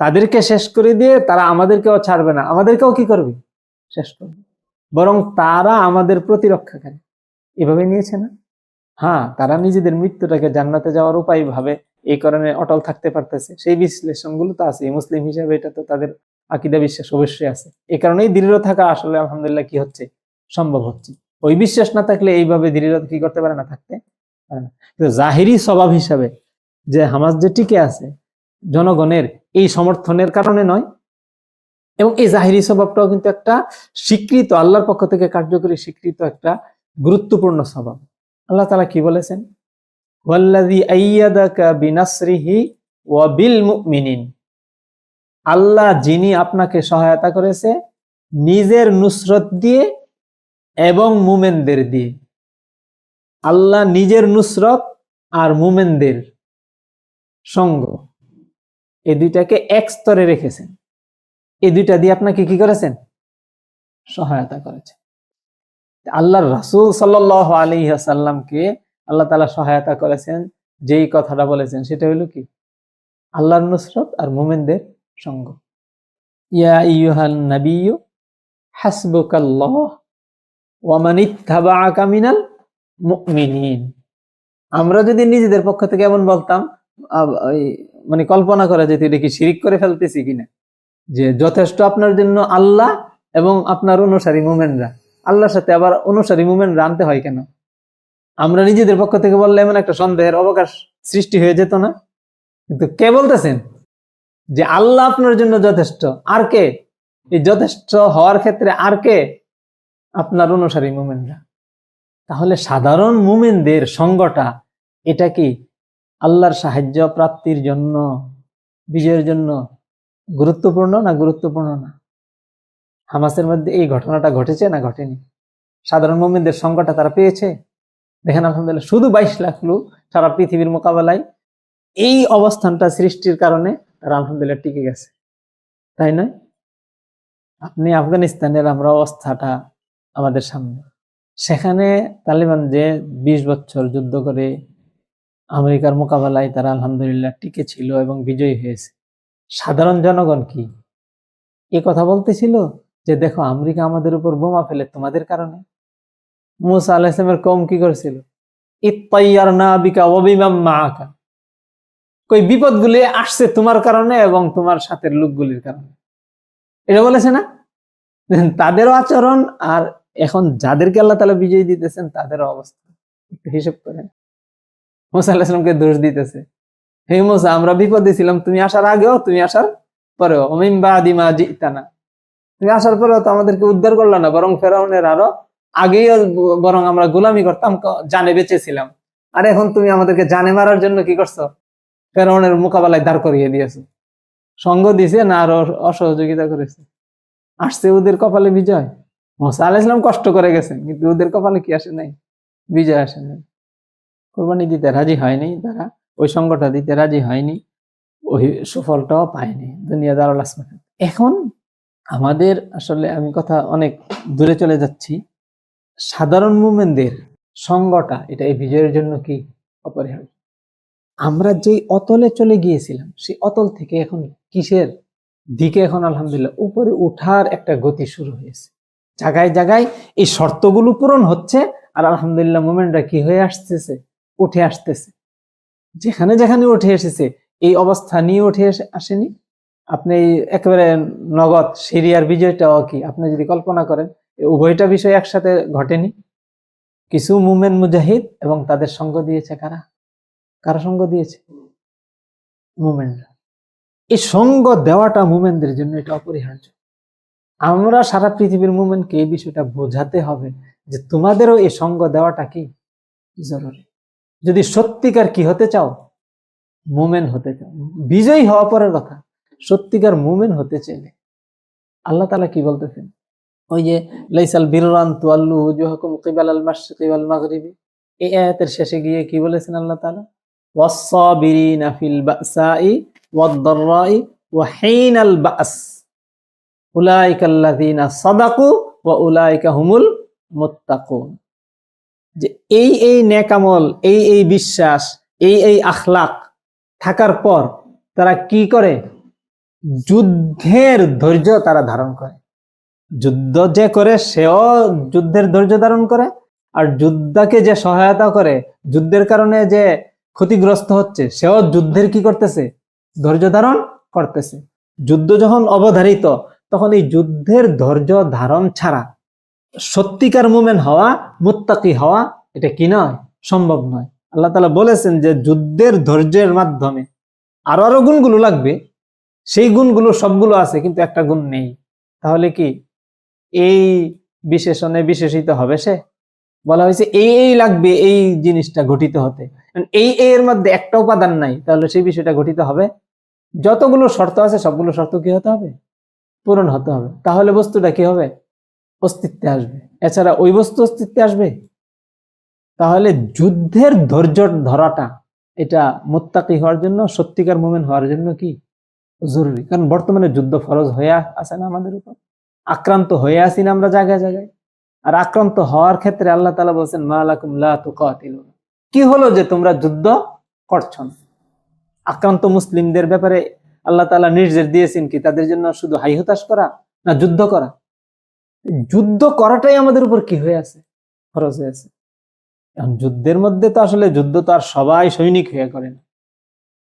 তাদেরকে শেষ করে দিয়ে তারা আমাদেরকেও ছাড়বে না, আমাদেরকেও কি করবে, শেষ করবে, বরং তারা আমাদের প্রতিরক্ষাকারী, এভাবে নিয়েছে না? হ্যাঁ, তারা নিজেদের মৃত্যুটাকে জান্নাতে যাওয়ার উপায় ভাবে, এই কারণে অটল থাকতে পারতেছে, সেই বিশ্লেষণগুলো তো আছে। মুসলিম হিসেবে এটা তো তাদের আকীদা বিশ্বাস অবশ্যই আছে, এই কারণেই দৃঢ় থাকা আসলে আলহামদুলিল্লাহ কি হচ্ছে, সম্ভব হচ্ছে। ওই বিশ্বাস না থাকলে এইভাবে দৃঢ় কি করতে পারে না, থাকতে পারে না। কিন্তু জাহিরি স্বভাব হিসাবে যে হামাস যে টিকে আছে জনগণের এই সমর্থনের কারণে নয়, এবং এই জাহিরি স্বভাবটাও কিন্তু একটা স্বীকৃত, আল্লাহর পক্ষ থেকে কার্যকরী স্বীকৃত একটা গুরুত্বপূর্ণ স্বভাব। আল্লাহ তাআলা কি বলেছেন, ওয়াল্লাযী আইয়াদাকা বিনাসরিহি ওয়া বিল মুমিনিন, আল্লাহ যিনি আপনাকে সহায়তা করেছে নিজের নুসরত দিয়ে এবং মুমিনদের দিয়ে। আল্লাহ নিজের নুসরত আর মুমিনদের সঙ্গ, এই দুইটাকে এক স্তরে রেখেছেন, এই দুইটা দিয়ে আপনাকে কি করেছেন, সহায়তা করেছেন। আল্লাহর রাসূল সাল্লাল্লাহু আলাইহি ওয়াসাল্লামকে আল্লাহ তাআলা সহায়তা করেছেন, যেই কথাটা বলেছেন সেটা হলো কি, আল্লাহর নুসরত আর মুমিনদের সঙ্গ। ইয়া আইয়ুহান নাবিয়্যু হাসবুকাল্লাহ ওয়া মান ইত্তাবাআকা মিনাল মুমিনিন। আমরা যদি নিজেদের পক্ষ থেকে এমন বলতাম, মানে কল্পনা করা যেত এটা কি শিরিক করে ফেলতেছি কিনা, যে যথেষ্ট আপনার জন্য আল্লাহ এবং আপনার অনুসারী মুমিনরা। আল্লাহর সাথে আবার অনুসারী মুমিনরা আনতে হয় কেন? আমরা নিজেদের পক্ষ থেকে বললে এমন একটা সন্দেহের অবকাশ সৃষ্টি হয়ে যেত না? কিন্তু কে বলতেছেন যে আল্লাহ আপনার জন্য যথেষ্ট? আর কে? এই যথেষ্ট হওয়ার ক্ষেত্রে আর কে? আপনার অনুসারী মুমিনরা। তাহলে সাধারণ মুমিনদের সঙ্গটা এটা কি আল্লাহর সাহায্য প্রাপ্তির জন্য, বিজয়ের জন্য গুরুত্বপূর্ণ না গুরুত্বপূর্ণ না? হামাসের মধ্যে এই ঘটনাটা ঘটেছে না ঘটেনি? সাধারণ মুমিনদের সঙ্গটা তারা পেয়েছে। দেখেন আলহামদুলিল্লাহ, শুধু 22 লাখ লোক সারা পৃথিবীর মোকাবেলায় এই অবস্থানটা সৃষ্টির কারণে তারা আলহামদুলিল্লাহ টিকে গেছে, তাই নয়? আপনি আফগানিস্তানের আমরা অবস্থাটা আমাদের সামনে, সেখানে তালিবান যে 20 বছর যুদ্ধ করে আমেরিকার মোকাবেলায় তারা আলহামদুলিল্লাহ টিকে ছিল এবং বিজয়ী হয়েছে। সাধারণ জনগণ কি এ কথা বলতেছিল যে দেখো আমেরিকা আমাদের উপর বোমা ফেলে তোমাদের কারণে? মুসা আলাইহিস সালামের কওম কি করেছিল? ইত্তাইয়ারনা বিকা ওয়া বিমান মাআকা, কই বিপদগুলি আসছে তোমার কারণে এবং তোমার সাথের লোকগুলির কারণে, এটা বলেছে না? তাদেরও আচরণ আর এখন যাদেরকে আল্লাহ তাআলা বিজয় দিতেছেন তাদেরও অবস্থা একটু হিসাব করেন। মুসা আলাইহিস সালামকে দোষ দিতেছে, হে মুসা আমরা বিপদে ছিলাম, তুমি আসার আগেও, তুমি আসার পরেও, মিন বাদি মা জিতানা, তুমি আসার পরেও তো আমাদেরকে উদ্ধার করলা না, বরং ফেরাউনের আরো আগেই বরং আমরা গোলামি করতাম, জানে বেঁচেছিলাম। আর এখন তুমি আমাদেরকে জানে মারার জন্য কি করছো? ফেরাউনের মোকাবেলায় দাঁড় করিয়ে দিয়েছে। সঙ্গ দিছে না আরো অসহযোগিতা করেছে? আসছে ওদের কপালে বিজয়। মুসা আলাইহিস সালাম কষ্ট করে গেছেন, কিন্তু ওদের কপালে কি আসে নাই? বিজয় আসে নাই। কোরবানি দিতে রাজি হয়নি তারা, ওই সঙ্গটা দিতে রাজি হয়নি, ওই সুফলটাও পায়নি দুনিয়া দারুল আসমান। এখন আমাদের আসলে, আমি কথা অনেক দূরে চলে যাচ্ছি, সাধারণ মুমিনদের সঙ্গটা এটা এই বিজয়ের জন্য কি অপরিহার্য। আমরা যেই অতলে চলে গিয়েছিলাম সেই অতল থেকে এখন কিসের দিকে এখন আলহামদুলিল্লাহ উপরে উঠার একটা গতি শুরু হয়েছে। জায়গায় জায়গায় এই শর্তগুলো পূরণ হচ্ছে আর আলহামদুলিল্লাহ মুমিনরা কি হয়ে আসতেছে? উঠে আসতেছে। যেখানে যেখানে উঠে এসেছে এই অবস্থা নিয়ে উঠে আসেনি। আপনি একেবারে নগদ সিরিয়ার বিজয়টাও কি আপনি যদি কল্পনা করেন, উভয়টা বিষয় একসাথে ঘটেনি। কিছু মুমিন মুজাহিদ এবং তাদের সঙ্গ দিয়েছে কারা? কারা সঙ্গ দিয়েছে? মুমিনরা। এই সঙ্গ দেওয়াটা মুমিনদের জন্য এটা অপরিহার্য। আমরা সারা পৃথিবীর মুমিনকে এই বিষয়টা বোঝাতে হবে যে তোমাদেরও এই সঙ্গ দেওয়াটা কি জরুরি। যদি সত্যিকার কি হতে চাও, মুমিন হতে চাও, বিজয়ী হওয়া পরের কথা, সত্যিকার মুমিন হতে চাইলে আল্লাহ তাআলা কি বলতেছেন? ওই যে লাইসাল বিররান তুআল্লু ওয়াজহাকুম কিবালাল মাশরিকি ওয়াল মাগরিবি, এই আয়াতের শেষে গিয়ে কি বলেছেন আল্লাহ তাআলা? ওয়াস-সাবিরিনা ফিল বাসাই ওয়াদ-দাররাই ওয়া হিনাল বাস উলাইকাল্লাযিনা সাদাকু ওয়া উলাইকা হুমুল মুত্তাকুন। যে এই নেক আমল, এই বিশ্বাস, এই আখলাক থাকার পর তারা কি করে? যুদ্ধের ধৈর্য তারা ধারণ করে। যুদ্ধ যে করে সেও যুদ্ধের ধৈর্য ধারণ করে, আর যুদ্ধকে যে সহায়তা করে, যুদ্ধের কারণে যে ক্ষতিগ্রস্ত হচ্ছে সেও যুদ্ধের কি করতেছে? ধৈর্য ধারণ করতেছে। যুদ্ধ যখন অবধারিত তখন এই যুদ্ধের ধৈর্য ধারণ ছাড়া সত্যিকার মুমিন হওয়া, মুত্তাকি হওয়া এটা কি নয়? সম্ভব নয়। আল্লাহ তাআলা বলেছেন যে যুদ্ধের ধৈর্যের মাধ্যমে আরো গুণগুলো লাগবে, সেই গুণগুলো সবগুলো আছে কিন্তু একটা গুণ নেই। তাহলে কি এই বিশেষণে বিশেষিত হবে সে? বলা হয়েছে এই লাগবে এই জিনিসটা ঘটিত হতে, এই এর মধ্যে একটা উপাদান নাই, তাহলে সেই বিষয়টা ঘটিত হবে? যতগুলো শর্ত আছে সবগুলো শর্ত কি হতে হবে? পূরণ হতে হবে। তাহলে বস্তুটা কি হবে? অস্তিত্বে আসবে। এছাড়া ওই বস্তু অস্তিত্বে আসবে? তাহলে যুদ্ধের ধৈর্য ধরাটা এটা মুত্তাকি হওয়ার জন্য, সত্যিকার মুমিন হওয়ার জন্য কি জরুরি। কারণ বর্তমানে যুদ্ধ ফরজ হয়ে আছে না আমাদের উপর, আক্রান্ত হয়ে আছি না আমরা জায়গায় জায়গায়। আর আক্রান্ত হওয়ার ক্ষেত্রে আল্লাহ তাআলা বলেছেন মা লাকুম লা তুকাতিলুন, কি হলো যে তোমরা যুদ্ধ করছো না? আক্রান্ত মুসলিমদের ব্যাপারে আল্লাহ তাআলা নির্দেশ দিয়েছেন কি তাদের জন্য শুধু হাই হতাশ করা, না যুদ্ধ করা? যুদ্ধ করাটাই আমাদের উপর কি হয়ে আছে, ফরজ হয়ে আছে। এখন যুদ্ধের মধ্যে তো আসলে যুদ্ধ তো আর সবাই সৈনিক হয়ে করে না,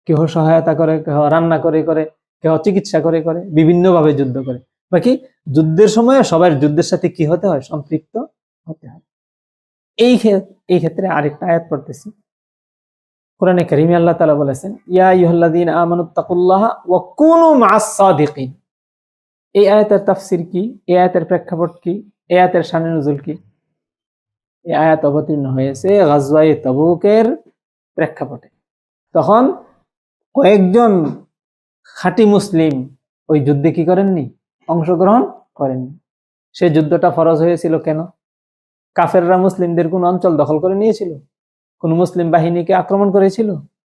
কেউ সহায়তা করে, কেউ রান্না করে করে, কেউ চিকিৎসা করে করে, বিভিন্ন ভাবে যুদ্ধ করে। বাকি যুদ্ধের সময় সবাই যুদ্ধের সাথে কি হতে হয়, সম্পৃক্ত হতে হয়। এই ক্ষেত্রে আরেকটা আয়াত পড়তেছি, কোরআনে কারিমে আল্লাহ তাআলা বলেছেন, ইয়া আইয়ুহাল্লাযীনা আমানুত্তাকুল্লাহা ওয়া কুনু মাআস সাদিকিন। এই আয়াতের তাফসীর কি, এই আয়াতের প্রেক্ষাপট কি, এই আয়াতের শানে নুজুল কি? এই আয়াত অবতীর্ণ হয়েছে গাজওয়ায়ে তাবুকের প্রেক্ষাপটে। তখন কয়েকজন খাঁটি মুসলিম ওই যুদ্ধে কি করেননি, অংশগ্রহণ করেননি। সেই যুদ্ধটা ফরজ হয়েছিল কেন? কাফেররা মুসলিমদের কোন অঞ্চল দখল করে নিয়েছিল? কোন মুসলিম বাহিনীকে আক্রমণ করেছিল?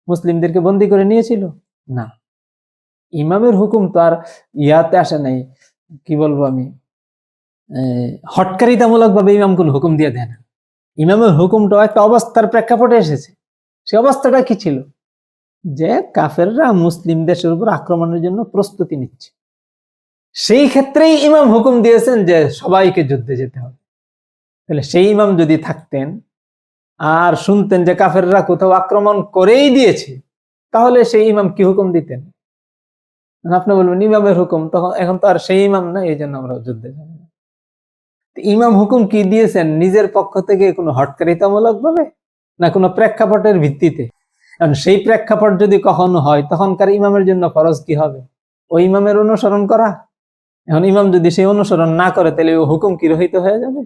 মুসলিমদেরকে বন্দী করে নিয়েছিল? না। ইমামের হুকুম তো আর ইয়াতে আসে নাই, কি বলবো আমি, হটকারিতামূলক ভাবে ইমাম কোন হুকুম দিয়ে দেয় না। ইমামের হুকুমটাও একটা অবস্থার প্রেক্ষাপটে এসেছে। সে অবস্থাটা কি ছিল? যে কাফেররা মুসলিম দেশের উপর আক্রমণের জন্য প্রস্তুতি নিচ্ছে। সেই ক্ষেত্রেই ইমাম হুকুম দিয়েছেন যে সবাইকে যুদ্ধে যেতে হবে। তাহলে সেই ইমাম যদি থাকতেন আর শুনতেন যে কাফেররা কোথাও আক্রমণ করেই দিয়েছে, তাহলে সেই ইমাম কি হুকুম দিতেন? আপনি বলবেন ইমামের হুকুম, তখন এখন তো আর সেই ইমাম না, এই জন্য আমরা যুদ্ধে যাব না। ইমাম হুকুম কি দিয়েছেন? নিজের পক্ষ থেকে কোনো হটকারিতামূলক ভাবে, না কোনো প্রেক্ষাপটের ভিত্তিতে? কারণ সেই প্রেক্ষাপট যদি কখনো হয়, তখনকার ইমামের জন্য ফরজ কি হবে? ওই ইমামের অনুসরণ করা। এখন ইমাম যদি সেই অনুসরণ না করে, তাহলে ও হুকুম কি রহিত হয়ে যাবে?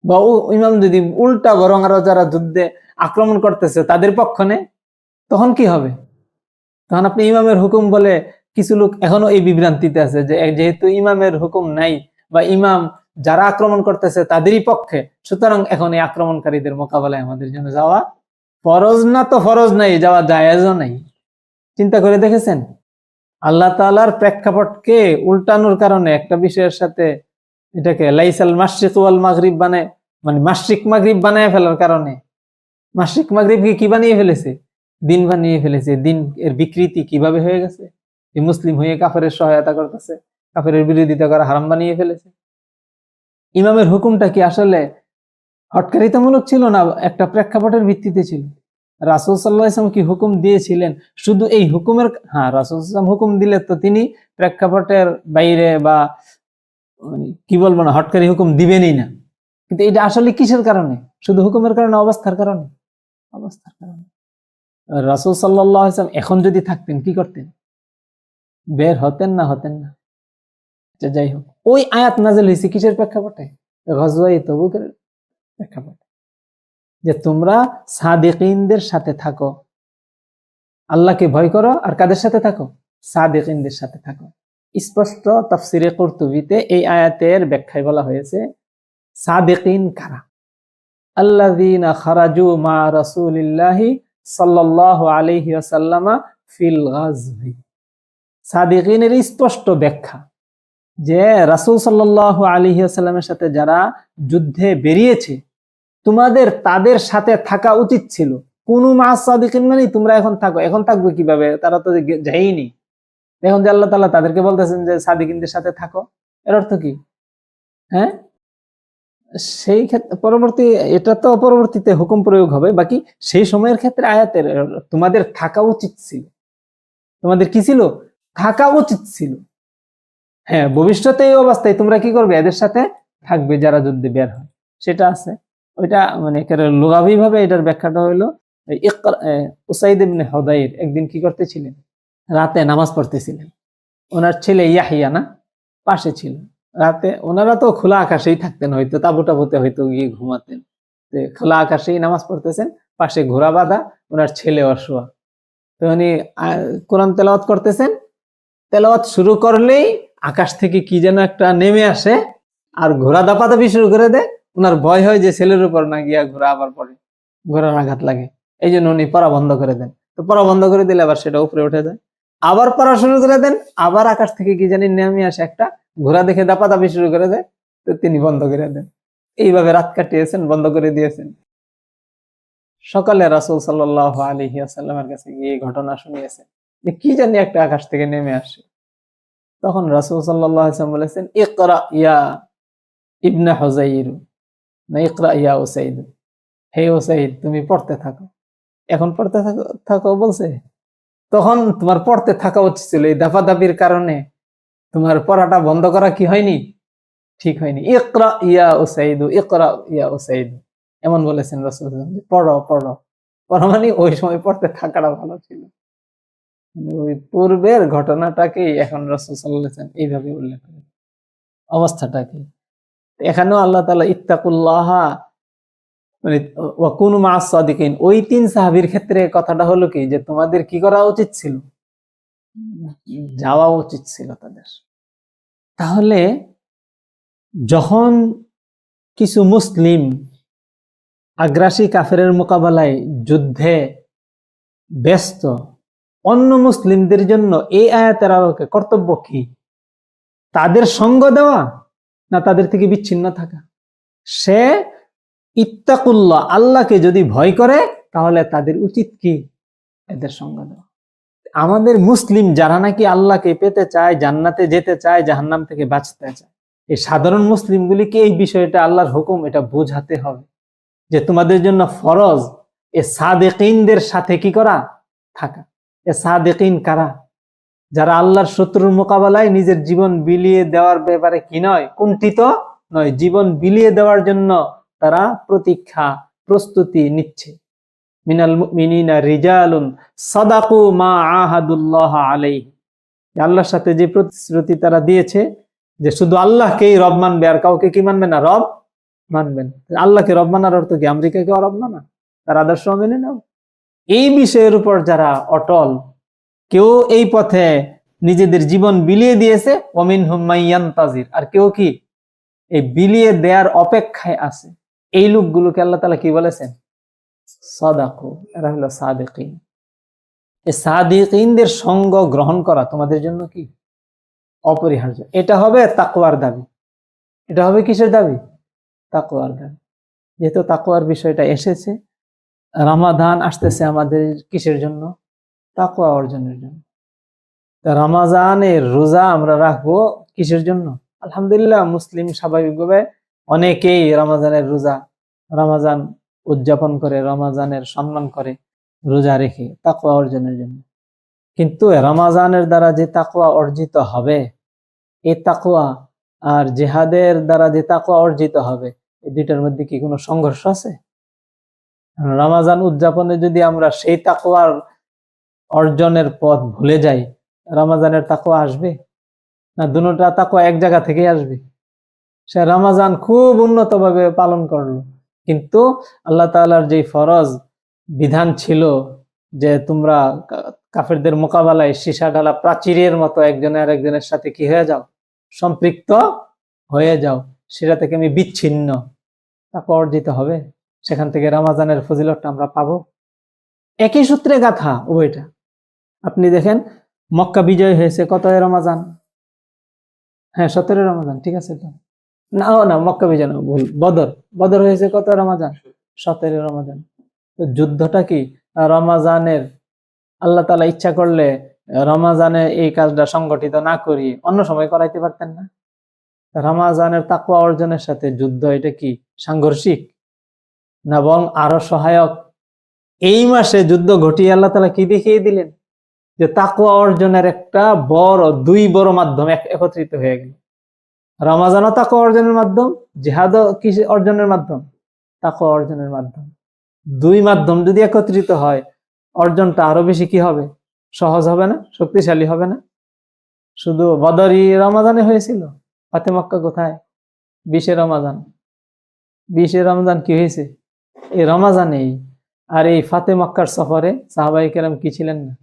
বা ও ইমাম যদি উল্টা বরং আরো যারা যুদ্ধে আক্রমণ করতেছে তাদের পক্ষ নেয়, তখন কি হবে? তখন আপনি ইমামের হুকুম বলে, কিছু লোক এখনো এই বিভ্রান্তিতে আছে যে যেহেতু ইমামের হুকুম নাই বা ইমাম যারা আক্রমণ করতেছে তাদেরই পক্ষে, সুতরাং এখন এই আক্রমণকারীদের মোকাবেলায় আমাদের জন্য যাওয়া ফরজ না, তো ফরজ নাই, যাওয়া জায়েজও নাই। চিন্তা করে দেখেছেন? আল্লাহ তাআলার প্রেক্ষাপটকে উল্টানোর কারণে একটা বিষয়ের সাথে এটাকে লাইসাল মাশরিক ওয়াল মাগরিব বানায়, মানে মাশরিক মাগরিব বানায় ফেলার কারণে, মাশরিক মাগরিবকে কি বানিয়ে ফেলেছে? দিন বানিয়ে ফেলেছে। দিন এর বিকৃতি কিভাবে হয়ে গেছে? যে মুসলিম হয়ে কাফেরের সহায়তা করতেছে, কাফেরের বিরোধিতা করা হারাম বানিয়ে ফেলেছে। ইমামের হুকুমটা কি আসলে হটকারিতামূলক ছিল, না একটা প্রেক্ষাপটের ভিত্তিতে ছিল? রাসূল সাল্লাল্লাহু আলাইহি ওয়াসাল্লাম কি হুকুম দিয়েছিলেন শুধু এই হুকুমের? হ্যাঁ, রাসূল সাল্লাল্লাহু আলাইহি ওয়াসাল্লাম হুকুম দিলে তো তিনি প্রেক্ষাপটের বাইরে বা কি বলবো না, হটকারি হুকুম দিবেনই না। কিন্তু এটা আসলে কিসের কারণে? শুধু হুকুমের কারণে, অবস্থার কারণে? অবস্থার কারণে। রাসূল সাল্লাল্লাহু আলাইহি ওয়াসাল্লাম এখন যদি থাকতেন কি করতেন? বের হতেন না হতেন না? যাই হোক, ওই আয়াত নাযিল হয়েছে কিসের প্রেক্ষাপটে? গজওয়ায়ে তাবুকের প্রেক্ষাপটে, যে তোমরা সাদিকিনদের সাথে থাকো, আল্লাহকে ভয় করো, আর কাদের সাথে থাকো? সাদিকিনদের সাথে থাকো। স্পষ্ট তাফসিরে কুরতুবিতে এই আয়াতের ব্যাখ্যায় বলা হয়েছে, সাদিকিন কারা? আল্লাযীনা খারাজু মা রাসূলিল্লাহি সাল্লাল্লাহু আলাইহি ওয়াসাল্লাম ফিল গাজবি। সাদিকিনের স্পষ্ট ব্যাখ্যা যে রাসূল সাল্লাল্লাহু আলাইহি ওয়াসাল্লামের সাথে যারা যুদ্ধে বেরিয়েছে, তোমাদের তাদের সাথে থাকা উচিত ছিল। কুনু মা'আস সাদিকিন মানে তোমরা এখন থাকো। এখন থাকবে কিভাবে? তারা তো যায়নি। এখন যে আল্লাহ তাআলা তাদেরকে বলতেছেন যে সাদিকিনদের সাথে থাকো, এর অর্থ কি? হ্যাঁ, সেই ক্ষেত্রে এটা তো পরবর্তীতে হুকুম প্রয়োগ হবে। বাকি সেই সময়ের ক্ষেত্রে আয়াতের তোমাদের থাকা উচিত ছিল। তোমাদের কি ছিল? থাকা উচিত ছিল। হ্যাঁ, ভবিষ্যতে এই অবস্থায় তোমরা কি করবে? এদের সাথে থাকবে যারা যুদ্ধে বের হয়, সেটা আছে। ওইটা মানে লুগাবি ভাবে এটার ব্যাখ্যাটা হইলো, উসাইদ ইবনে হুদাইর একদিন কি করতেছিলেন? রাতে নামাজ পড়তেছিলেন। ওনার ছেলে ইয়াহিয়া না পাশে ছিল। রাতে ওনারা তো খোলা আকাশেই থাকতেন, হয়তো তাঁবু টাবুতে হয়তো গিয়ে ঘুমাতেন। খোলা আকাশেই নামাজ পড়তেছেন, পাশে ঘোড়া বাঁধা, ওনার ছেলে অশোয়া। তো উনি কোরআন তেলাওয়াত করতেছেন। তেলাওয়াত শুরু করলেই আকাশ থেকে কি যেন একটা নেমে আসে আর ঘোড়া দাপাদাপি শুরু করে দেয়। ওনার ভয় হয় যে ছেলের উপর না গিয়া ঘোড়া আবার পড়ে, ঘোড়ার আঘাত লাগে। এই জন্য উনি পড়া বন্ধ করে দেন। তো পড়া বন্ধ করে দিলে আবার সেটা উপরে উঠে যায়। আবার পড়া শুরু করে দেন, আবার আকাশ থেকে কি জানি নেমে আসে একটা ঘোড়া, দেখে দাপাদাপি শুরু করে দেয়। তো তিনি বন্ধ করে দেন। এইভাবে রাত কাটিয়েছেন, বন্ধ করে দিয়েছেন। সকালে রাসূল সাল্লাল্লাহু আলাইহি ওয়াসাল্লামের কাছে গিয়ে ঘটনা শুনিয়েছেন। যে কি জানি একটা আকাশ থেকে নেমে আসে। তখন রাসূল সাল্লাল্লাহু আলাইহি ওয়াসাল্লাম বলেছেন, ইকরা ইয়া ইবনে হুযায়র, না ইকরা ইয়া উসাইদ, হে উসাইদ তুমি পড়তে থাকো। এখন পড়তে থাকো থাকো বলছে, তখন তোমার পড়তে থাকা উচিত ছিল। এই দাফাদাফির কারণে তোমার পড়াটা বন্ধ করা কি হয়নি, ঠিক হয়নি। ইকরা ইয়া উসাইদ, ইকরা ইয়া উসাইদ, এমন বলেছেন রাসূল সাল্লাল্লাহু আলাইহি ওয়াসাল্লাম, পড়ো পড়ো পড়ো, মানে ওই সময় পড়তে থাকাটা ভালো ছিল। মানে ওই পূর্বের ঘটনাটাকেই এখন রাসূল সাল্লাল্লাহু আলাইহি ওয়াসাল্লাম এইভাবে উল্লেখ করেন। অবস্থাটা কি? এখানেও আল্লাহ তাআলা ইত্তাকুল্লাহা, মানে ওয়া কুনু মা'আস সাদিকিন, ওই 3 সাহাবীর ক্ষেত্রে কথাটা হলো কি, যে তোমাদের কি করা উচিত ছিল, যাওয়া উচিত ছিল তাদের। তাহলে যখন কিছু মুসলিম আগ্রাসী কাফেরের মোকাবেলায় যুদ্ধে ব্যস্ত, অন্য মুসলিমদের জন্য এই আয়াতের আলোকে কর্তব্য কি? তাদের সঙ্গ দেওয়া না তাদের থেকে বিচ্ছিন্ন থাকা? সে ইত্তাকুল্লাহ, আল্লাহকে যদি ভয় করে তাহলে তাদের উচিত কি? এদের সঙ্গ দেওয়া। আমাদের মুসলিম যারা নাকি আল্লাহকে পেতে চায়, জান্নাতে যেতে চায়, জাহান্নাম থেকে বাঁচতে চায়, এই সাধারণ মুসলিমগুলিকে এই বিষয়টা, আল্লাহর হুকুম, এটা বোঝাতে হবে যে তোমাদের জন্য ফরজ এ সাদেকিনদের সাথে কি করা? থাকা। এ সাদেকিন কারা? যারা আল্লাহর শত্রুর মোকাবেলায় নিজের জীবন বিলিয়ে দেওয়ার ব্যাপারে কি নয়, কুণ্ঠিত নয়, জীবন বিলিয়ে দেওয়ার জন্য তারা প্রতীক্ষা, প্রস্তুতি নিচ্ছে। মিনাল মুমিনিনা রিজালুন সাদাকু মা আহাদুল্লাহ আলাইহি, আল্লাহর সাথে যে প্রতিশ্রুতি তারা দিয়েছে যে শুধু আল্লাহকেই রব মানবে, আর কাউকে কি মানবে না, রব মানবেন। আল্লাহকে রব মানার অর্থ কি আমেরিকাকে রব মানা? তার আদর্শ মেনে নাও। এই বিষয়ের উপর যারা অটল, কেউ এই পথে নিজেদের জীবন বিলিয়ে দিয়েছে, ওয়ামিনহুম মাইয়ান্তাজির, আর কেউ কি এই বিলিয়ে দেওয়ার অপেক্ষায় আছে। এই লোকগুলোকে আল্লাহ তাআলা কি বলেছেন? সাদাকু, এরা হলো সাদিকিন। এই সাদিকিনদের সঙ্গ গ্রহণ করা তোমাদের জন্য কি? অপরিহার্য। এটা হবে তাকওয়ার দাবি। এটা হবে কিসের দাবি? তাকওয়ার দাবি। যেহেতু তাকওয়ার বিষয়টা এসেছে, রমাদান আসতেছে আমাদের কিসের জন্য? তাকওয়া অর্জনের জন্য। রমাজানের রোজা আমরা রাখবো কিসের জন্য? আলহামদুলিল্লাহ, মুসলিম স্বাভাবিকভাবে অনেকেই রমাজানের রোজা, রমাজান উদযাপন করে, রমাজানের সম্মান করে, রোজা রেখে তাকওয়া অর্জনের জন্য। কিন্তু রমাজানের দ্বারা যে তাকওয়া অর্জিত হবে, এই তাকওয়া আর জিহাদের দ্বারা যে তাকওয়া অর্জিত হবে, এই দুইটার মধ্যে কি কোনো সংঘর্ষ আছে? রমাজান উদযাপনে যদি আমরা সেই তাকওয়ার অর্জনের পথ ভুলে যাই, রমাজানের তাকওয়া আসবে না? দুটোটা তাকওয়া এক জায়গা থেকেই আসবে। সে রমাজান খুব উন্নতভাবে পালন করলো, কিন্তু আল্লাহ তাআলার যে ফরজ বিধান ছিল যে তোমরা কাফেরদের মোকাবেলায় সীসা ঢালা প্রাচীরের মতো একজনের আরেকজনের সাথে কি হয়ে যাও? সম্পৃক্ত হয়ে যাও, সেটা থেকে আমি বিচ্ছিন্ন, তাকওয়া অর্জিত হবে। সেখান থেকে রমাজানের ফজিলতটা আমরা পাবো। একই সূত্রে গাথা উভয়টা। আপনি দেখেন, মক্কা বিজয় হয়েছে কত রমাজান? হ্যাঁ, 17 রমাজান, ঠিক আছে তো? না, মক্কা বিজয় না, ভুল, বদর হয়েছে কত রমাজান? 17 রমাজান। তো যুদ্ধটা কি রমাজানের? আল্লাহ তাআলা ইচ্ছা করলে রমাজানে এই কাজটা সংগঠিত না করিয়ে অন্য সময় করাইতে পারতেন না? রমাজানের তাকওয়া অর্জনের সাথে যুদ্ধ, এটা কি সাংঘর্ষিক না বরং আরো সহায়ক? এই মাসে যুদ্ধ ঘটিয়ে আল্লাহ তাআলা কি দেখিয়ে দিলেন? যে তাকওয়া অর্জনের একটা দুই বড় মাধ্যম একত্রিত হয়ে গেল। রমাজানও তাকওয়া অর্জনের মাধ্যম, জিহাদও কি অর্জনের মাধ্যম? তাকওয়া অর্জনের মাধ্যম। দুই মাধ্যম যদি একত্রিত হয়, অর্জনটা আরো বেশি কি হবে? সহজ হবে না? শক্তিশালী হবে না? শুধু বদরই রমাজানে হয়েছিল? ফাতে মক্কা কোথায়? 20 রমাজান। 20 রমাজান কি হয়েছে? এই রমাজানেই। আর এই ফাতে মক্কার সফরে সাহাবায়ে কেরাম কি ছিলেন না?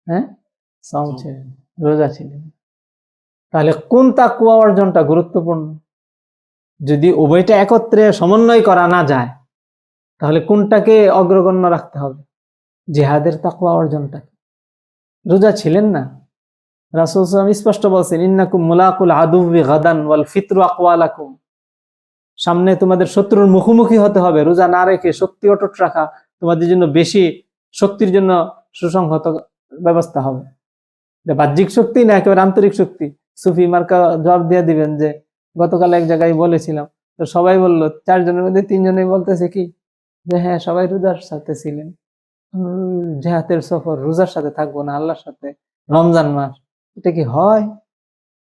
হ্যাঁ, সাওম ছিলেন, রোজা ছিলেন। তাহলে কোন তাকওয়া অর্জনটা গুরুত্বপূর্ণ? যদি উভয়টা একত্রে সমন্বয় করা না যায়, তাহলে কোনটাকে অগ্রগণ্য রাখতে হবে? জিহাদের তাকওয়া অর্জনটা। রোজা ছিলেন না? রাসূল সাল্লাল্লাহু আলাইহি ওয়াসাল্লাম স্পষ্ট বলছেন, ইন্নাকুম মুলাকুল আদুওয়ি গাদান ওয়াল ফিতরু আকওয়ালাকুম, সামনে তোমাদের শত্রুর মুখোমুখি হতে হবে। রোজা না রেখে শক্তি অটুট রাখা তোমাদের জন্য বেশি, শক্তির জন্য সুসংহত ব্যবস্থা হবে। বাহ্যিক শক্তি না একেবারে আন্তরিক শক্তি? সুফি মার্কা জবাব দিয়ে দিবেন যে গতকাল এক জায়গায় বলেছিলাম, তো সবাই বললো, 4 জনের মধ্যে 3 জনেই বলতেছে কি যে হ্যাঁ সবাই রোজার সাথে ছিলেন, জেহাদের সফর, রোজার সাথে থাকবো না, আল্লাহর সাথে, রমজান মাস। এটা কি হয়?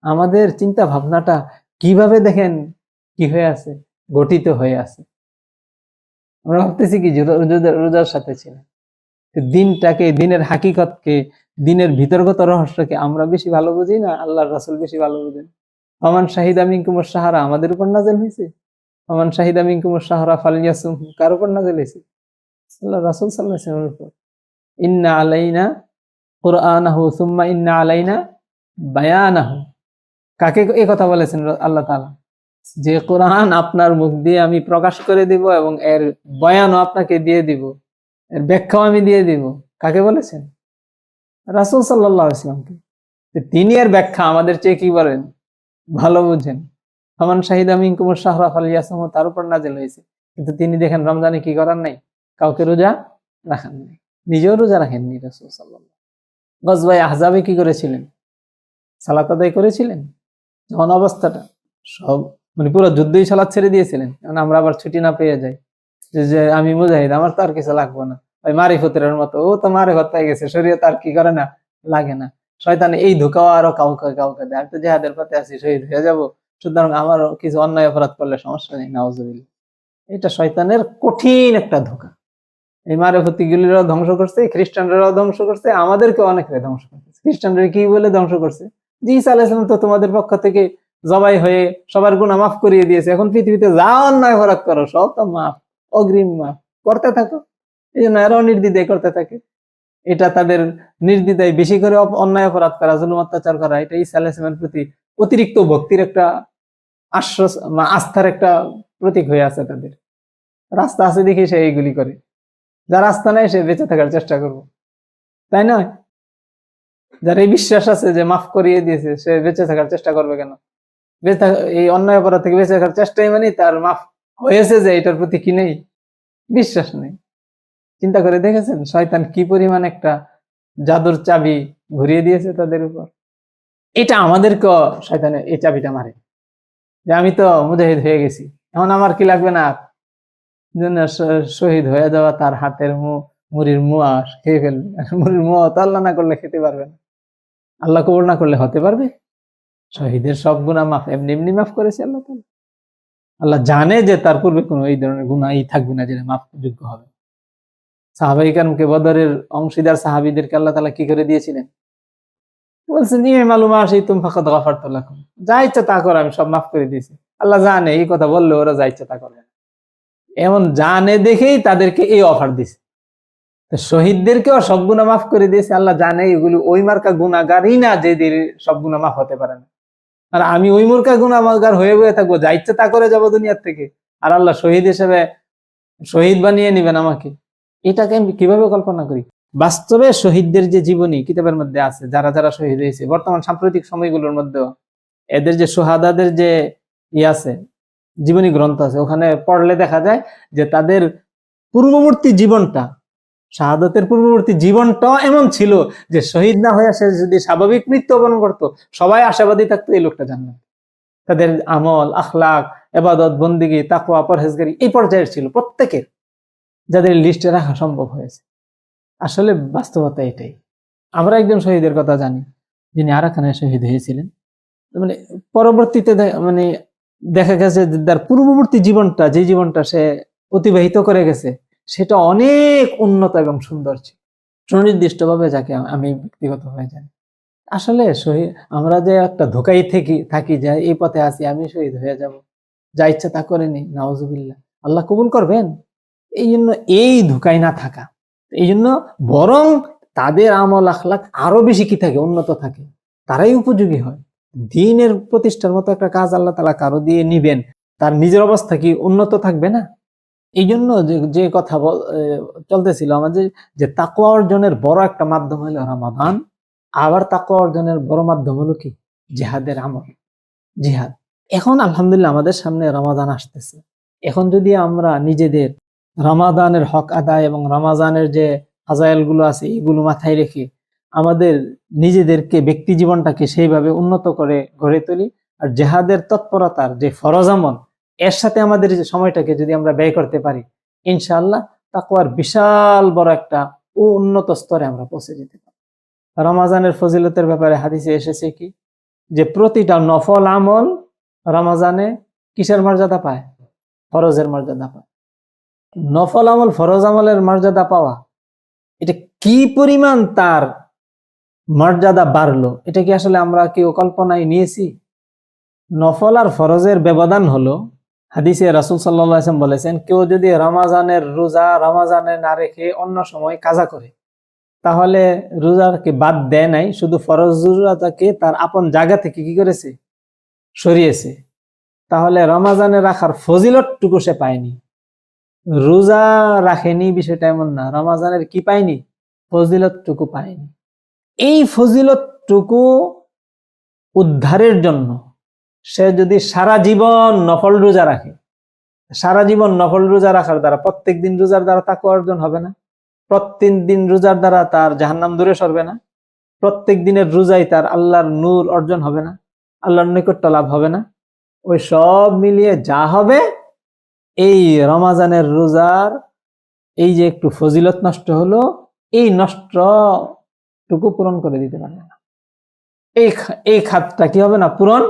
আমাদের চিন্তা ভাবনাটা কিভাবে দেখেন কি হয়ে আছে, গঠিত হয়ে আছে। আমরা ভাবতেছি কি যে রোজার সাথে ছিলেন, দিনটাকে, দিনের হাকিকতকে, দিনের ভিতরগত রহস্যকে আমরা বেশি ভালো বুঝি না আল্লাহর রাসূল বেশি ভালো বুঝেন? ফামান শাহিদা মিনকুমুশ শাহরা আমাদের উপর নাযিল হয়েছে, ফামান শাহিদা মিনকুমুশ শাহরা ফালইয়াসুম কার উপর নাযিল হয়েছে? আল্লাহর রাসূল সাল্লাল্লাহু আলাইহি ওয়াসাল্লামের উপর। ইন্না আলাইনা কুরআনাহু সুম্মা ইন্না আলাইনা বায়ানাহু। কাকে এই কথা বলেছেন আল্লাহ তাআলা? যে কোরআন আপনার মুখ দিয়ে আমি প্রকাশ করে দিব এবং এর বয়ানও আপনাকে দিয়ে দিব, এর ব্যাখ্যাও আমি দিয়ে দিব। কাকে বলেছেন? রাসূল সাল্লাল্লাহু আলাইহি ওয়াসাল্লামকে। তিনি এর ব্যাখ্যা আমাদের চেয়ে কি বলেন ভালো বুঝেন। ফামান শাহিদা মিনকুমুশ শাহরা ফালইয়াসুম তার উপর নাযিল হয়েছে, কিন্তু তিনি দেখেন রমজানে কি করার নাই, কাউকে রোজা রাখার নাই, নিজেও রোজা রাখেননি রাসূল সাল্লাল্লাহু আলাইহি ওয়াসাল্লাম। গজওয়ায়ে আহজাবে কি করেছিলেন? সালাত আদায় করেছিলেন। যখন অবস্থাটা সব পুরো যুদ্ধই সালাত ছেড়ে দিয়েছিলেন, কারণ আমরা আবার ছুটি না পেয়ে যাই যে আমি মুজাহিদ, আমার তো আর কিছু লাগবে না, ওই মারিফতের মতো, ও তো মারিফত পেয়ে গেছে, শরীয়ত আর কি করে না, লাগে না। শয়তান এই ধোঁকাও আরো কাউকে কাউকে দেয়, আমি তো জিহাদের পথে আছি, শহীদ হয়ে যাবো, সুতরাং আমারও কিছু অন্যায় অপরাধ করলে সমস্যা নেই, নাউজুবিল্লাহ। এটা শয়তানের কঠিন একটা ধোঁকা। এই মারিফতি গুলিরাও ধ্বংস করছে, খ্রিস্টানরাও ধ্বংস করছে, আমাদেরকে অনেকে ধ্বংস করছে। খ্রিস্টানরা কি বলে ধ্বংস করছে? যে ঈসা আলাইহিস সালাম তো তোমাদের পক্ষ থেকে জবাই হয়ে সবার গুনাহ মাফ করিয়ে দিয়েছে, এখন পৃথিবীতে যা অন্যায় অপরাধ করো সব তো মাফ, অগ্রিম মাফ করতে থাকো। এই জন্য এরাও নির্দ্বিধায় করতে থাকে। এটা তাদের নির্দ্বিধায় বেশি করে অন্যায় অপরাধ করা, জুলুম অত্যাচার করা, এটা ঈসা আলাইহিস সালামের প্রতি অতিরিক্ত ভক্তির একটা আস্থার একটা প্রতীক হয়ে আছে তাদের। রাস্তা আছে দেখি সে এইগুলি করে, যার রাস্তা নেই সে বেঁচে থাকার চেষ্টা করবো, তাই না? যার এই বিশ্বাস আছে যে মাফ করিয়ে দিয়েছে, সে বেঁচে থাকার চেষ্টা করবে কেন? এই অন্যায় অপরাধ থেকে বেঁচে থাকার চেষ্টাই মানে তার মাফ হয়েছে যে এটার প্রতি কি নেই, বিশ্বাস নেই। চিন্তা করে দেখেছেন শয়তান কি পরিমাণ একটা জাদুর চাবি ঘুরিয়ে দিয়েছে তাদের উপর? এটা আমাদেরকে শয়তানের এই চাবিটা মারে যে আমি তো মুজাহিদ হয়ে গেছি, এখন আমার কি লাগবে না, শহীদ হয়ে যাওয়া, তার হাতের মুড়ির মুয়া খেয়ে ফেলবে। মুড়ির মুয়া তো আল্লাহ না করলে খেতে পারবে না, আল্লাহ কবুল না করলে হতে পারবে? শহীদের সব গুনাহ মাফ এমনি এমনি মাফ করেছে আল্লাহ তাআলা। আল্লাহ জানে যে তার পূর্বে কোনো এই ধরনের গুনাহই থাকবে না যেটা মাফ যোগ্য হবে। সাহাবায়ে কেরামকে, বদরের অংশীদার সাহাবীদেরকে আল্লাহ তাআলা কি করে দিয়েছিলেন? বলছেন ইমালু মা শিতুম ফাকাদ গাফারতু লাকুম, যা ইচ্ছা তা করো, আমি সব মাফ করে দিয়েছি। আল্লাহ জানে এই কথা বললে ওরা যা ইচ্ছা তা করবে, এমন জানে দেখেই তাদেরকে এই অফার দিছে। শহীদদেরকেও সব গুনাহ মাফ করে দিয়েছে, আল্লাহ জানে এগুলো ওই মার্কা গুনাহগারই না যেদের সব গুনাহ মাফ হতে পারে না। আর আমি ওই মার্কা গুনাহগার হয়ে বয়ে থাকবো, যা ইচ্ছা তা করে যাবো দুনিয়ার থেকে, আর আল্লাহ শহীদ হিসেবে শহীদ বানিয়ে নিবেন আমাকে। এটাকে আমি কিভাবে কল্পনা করি? বাস্তবে শহীদদের যে জীবনী কিতাবের মধ্যে আছে, যারা যারা শহীদ হয়েছে, বর্তমান সাম্প্রতিক সময়গুলোর মধ্যেও এদের যে সুহাদাদের যে আছে, জীবনী গ্রন্থ আছে, ওখানে পড়লে দেখা যায় যে তাদের পূর্ববর্তী জীবনটা, শাহাদাতের পূর্ববর্তী জীবনটাও এমন ছিল যে শহীদ না হয়ে সে যদি স্বাভাবিক মৃত্যুবরণ করতো, সবাই আশাবাদী থাকতো এই লোকটা জান্নাত। তাদের আমল, আখলাক, ইবাদত, বন্দেগী, তাকওয়া, পরহেজগারি এই পর্যায়ের ছিল প্রত্যেকের, যাদের লিস্টে রাখা সম্ভব হয়েছে। আসলে বাস্তবতা এটাই। আমরা একজন শহীদের কথা জানি, যিনি আরাকানে শহীদ হয়েছিলেন। পরবর্তীতে দেখা গেছে তার পূর্ববর্তী জীবনটা, যে জীবনটা সে অতিবাহিত করে গেছে, সেটা অনেক উন্নত এবং সুন্দর ছিল, সুনির্দিষ্টভাবে, যাকে আমি ব্যক্তিগতভাবে জানি। আসলে শহীদ, আমরা যে একটা ধোঁকাই থাকি যে এই পথে আছি, আমি শহীদ হয়ে যাব, যা ইচ্ছা তা করেনি, নাউজুবিল্লাহ, আল্লাহ কবুল করবেন? এই জন্য এই ধোঁকায় না থাকা, এই জন্য বরং তাদের আমল আখলাক আরো বেশি কি থাকে, উন্নত থাকে, তারাই উপযোগী হয়। দ্বীনের প্রতিষ্ঠার মতো একটা কাজ আল্লাহ তাআলা কারো দিয়ে নিবেন, তার নিজের অবস্থা কি উন্নত থাকবে না? এই জন্য যে কথা চলতেছিল আমাদের, যে তাকওয়া অর্জনের বড় একটা মাধ্যম হলো রমাদান, আবার তাকওয়া অর্জনের বড় মাধ্যম হলো কি, জিহাদের আমল, জিহাদ। এখন আলহামদুলিল্লাহ আমাদের সামনে রমাদান আসতেছে। এখন যদি আমরা নিজেদের রমাদানের হক আদায় এবং রমাদানের যে ফাজাইল গুলো আছে এগুলো মাথায় রেখে আমাদের নিজেদেরকে ব্যক্তি জীবনটাকে সেইভাবে উন্নত করে গড়ে তুলি। আর জেহাদের তৎপরতার যে ফরজ আমল, এর সাথে আমাদের যে সময়টাকে যদি আমরা ব্যয় করতে পারি, ইনশাআল্লাহ তাকওয়ার বিশাল বড় একটা উন্নত স্তরে আমরা পৌঁছে যেতে পারি। রমাজানের ফজিলতের ব্যাপারে হাদিসে এসেছে কি, যে প্রতিটা নফল আমল রমাজানে কিসের মর্যাদা পায়? ফরজের মর্যাদা পায়। নফল আমল ফরজ আমলের মর্যাদা পাওয়া, এটা কি পরিমাণ তার মর্যাদা বাড়লো, এটা কি আসলে আমরা কেউ কল্পনায় নিয়েছি? নফল আর ফরজের ব্যবধান হলো, হাদিসে রাসূল সাল্লাল্লাহু আলাইহি ওয়াসাল্লাম বলেছেন, কেউ যদি রমাজানের রোজা রমাজানে না রেখে অন্য সময় কাজা করে, তাহলে রোজাকে বাদ দেয় নাই, শুধু ফরজ রোজাটাকে তার আপন জায়গা থেকে কি করেছে? সরিয়েছে। তাহলে রমাজানে রাখার ফজিলতটুকু সে পায়নি। রোজা রাখেনি বিষয়টা এমন না, রমাজানের কি পায়নি? ফজিলতটুকু পায়নি। এই ফজিলতটুকু উদ্ধারের জন্য সে যদি সারা জীবন নফল রোজা রাখে, সারা জীবন নফল রোজা রাখার দ্বারা প্রত্যেক দিন রোজার দ্বারা তাকওয়া অর্জন হবে না? প্রত্যেক দিন রোজার দ্বারা তার জাহান্নাম দূরে সরবে না? প্রত্যেক দিনের রোজাই তার আল্লাহর নূর অর্জন হবে না? আল্লাহর নৈকট্য লাভ হবে না? ওই সব মিলিয়ে যা হবে, এই রমাজানের রোজার এই যে একটু ফজিলত নষ্ট হলো, এই নষ্টটুকু পূরণ করে দিতে পারবে না। এই খাতটা কি হবে না? পূরণ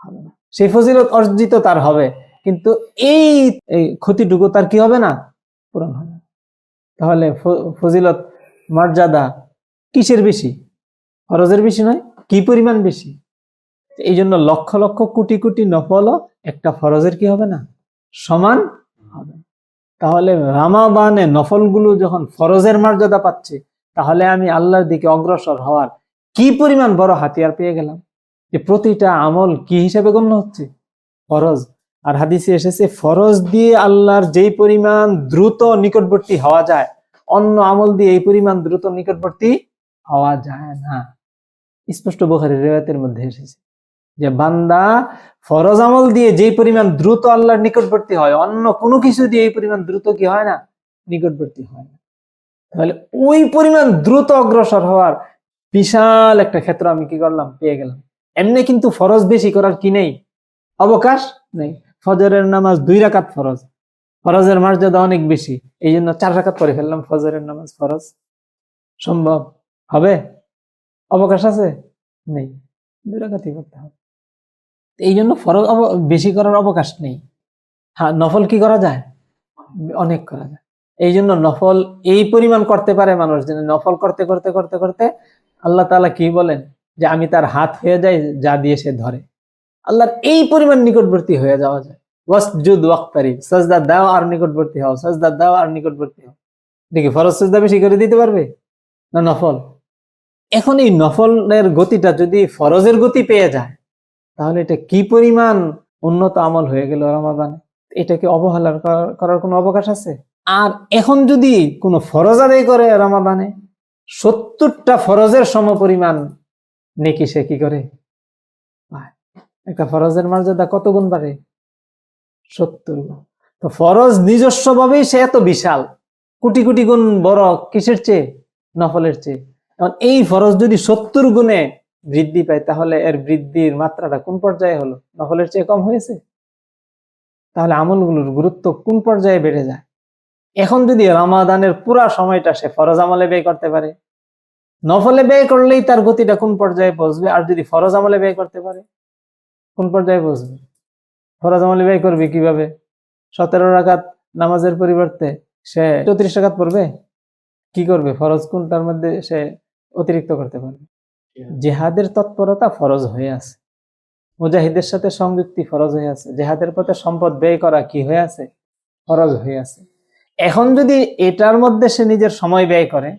হবে না। সেই ফজিলত অর্জিত তার হবে, কিন্তু এই ক্ষতিটুকু তার কি হবে না? পূরণ হবে না। তাহলে ফজিলত মর্যাদা কিসের বেশি? ফরজের বেশি নয়? কি পরিমাণ বেশি? এই জন্য লক্ষ লক্ষ কোটি কোটি নফল একটা ফরজের কি হবে না? সমান হবে। তাহলে রমাদানে নফলগুলো যখন ফরজের মর্যাদা পাচ্ছে, তাহলে আমি আল্লাহর দিকে অগ্রসর হওয়ার কি পরিমাণ বড় হাতিয়ার পেয়ে গেলাম, যে প্রতিটা আমল কি হিসেবে গণ্য হচ্ছে? ফরজ। আর হাদিসে এসেছে, ফরজ দিয়ে আল্লাহর যেই পরিমাণ দ্রুত নিকটবর্তী হওয়া যায়, অন্য আমল দিয়ে এই পরিমাণ দ্রুত নিকটবর্তী হওয়া যায় না। স্পষ্ট বুখারীর রিওয়ায়াতের মধ্যে এসেছে যে বান্দা ফরজ আমল দিয়ে যেই পরিমাণ দ্রুত আল্লাহর নিকটবর্তী হয়, অন্য কোনো কিছু দিয়ে এই পরিমাণ দ্রুত কি হয় না? নিকটবর্তী হয় না। তাহলে ওই পরিমাণ দ্রুত অগ্রসর হওয়ার বিশাল একটা ক্ষেত্র আমি কি করলাম? পেয়ে গেলাম। এমনি কিন্তু ফরজ বেশি করার কি নেই? অবকাশ নেই। ফজরের নামাজ 2 রাকাত ফরজ, ফরজের মর্যাদা অনেক বেশি, এই জন্য 4 রাকাত পড়ে ফেললাম ফজরের নামাজ ফরজ। সম্ভব হবে? অবকাশ আছে? নেই, 2 রাকাতই করতে হবে। এই জন্য ফরজ বেশি করার অবকাশ নেই। হ্যাঁ, নফল কি করা যায়? অনেক করা যায়। এই জন্য নফল এই পরিমাণ করতে পারে মানুষ, যে নফল করতে করতে করতে করতে আল্লাহ তাআলা কি বলেন, যে আমি তার হাত হয়ে যাই যা দিয়ে সে ধরে। আল্লাহর এই পরিমাণ নিকটবর্তী হয়ে যাওয়া যায়। ওয়াসজুদ ওয়াক্তারিব, সাজদা দাও আর নিকটবর্তী হও, সাজদা দাও আর নিকটবর্তী হও। দেখি ফরজ সাজদা বেশি করে দিতে পারবে না নফল? এখন এই নফলের গতিটা যদি ফরজের গতি পেয়ে যায়, তাহলে এটা কি পরিমাণ উন্নত আমল হয়ে গেল রমাদানে। এটাকে অবহেলা করার কোনো অবকাশ আছে? আর এখন যদি কোনো ফরজ আদায় করে রমাদানে, 70টা ফরজের সমপরিমাণ নেকি সে কি করে? একটা ফরজের মর্যাদা কত গুণ বাড়ে? 70 গুণ। তো ফরজ নিজস্ব ভাবেই সে এত বিশাল, কোটি কোটি গুণ বড় কিসের চেয়ে? নফলের চেয়ে। এখন এই ফরজ যদি 70 গুণে বৃদ্ধি পায়, তাহলে এর বৃদ্ধির মাত্রাটা কোন পর্যায়ে হলো? নফলের চেয়ে কম হয়েছে? তাহলে আমলগুলোর গুরুত্ব কোন পর্যায়ে বেড়ে যায়? এখন যদি রমাদানের পুরা সময়টা সে ফরজ আমলে ব্যয় করতে পারে, নফলে ব্যয় করলেই তার গতিটা কোন পর্যায়ে পৌঁছবে? আর যদি ফরজ আমলে ব্যয় করতে পারে, কোন পর্যায়ে পৌঁছবে? ফরজ আমলে ব্যয় করবে কিভাবে? 17 রাকাত নামাজের পরিবর্তে সে 34 রাকাত পড়বে। কি করবে? ফরজ কোনটার মধ্যে সে অতিরিক্ত করতে পারবে? জিহাদের তৎপরতা ফরজ হয়ে আছে, মুজাহিদের সাথে সংযুক্তি ফরজ হয়ে আছে, জিহাদের পথে সম্পদ ব্যয় করা কি হয়ে আছে? ফরজ হয়ে আছে। এখন যদি এটার মধ্যে সে নিজের সময় ব্যয় করে,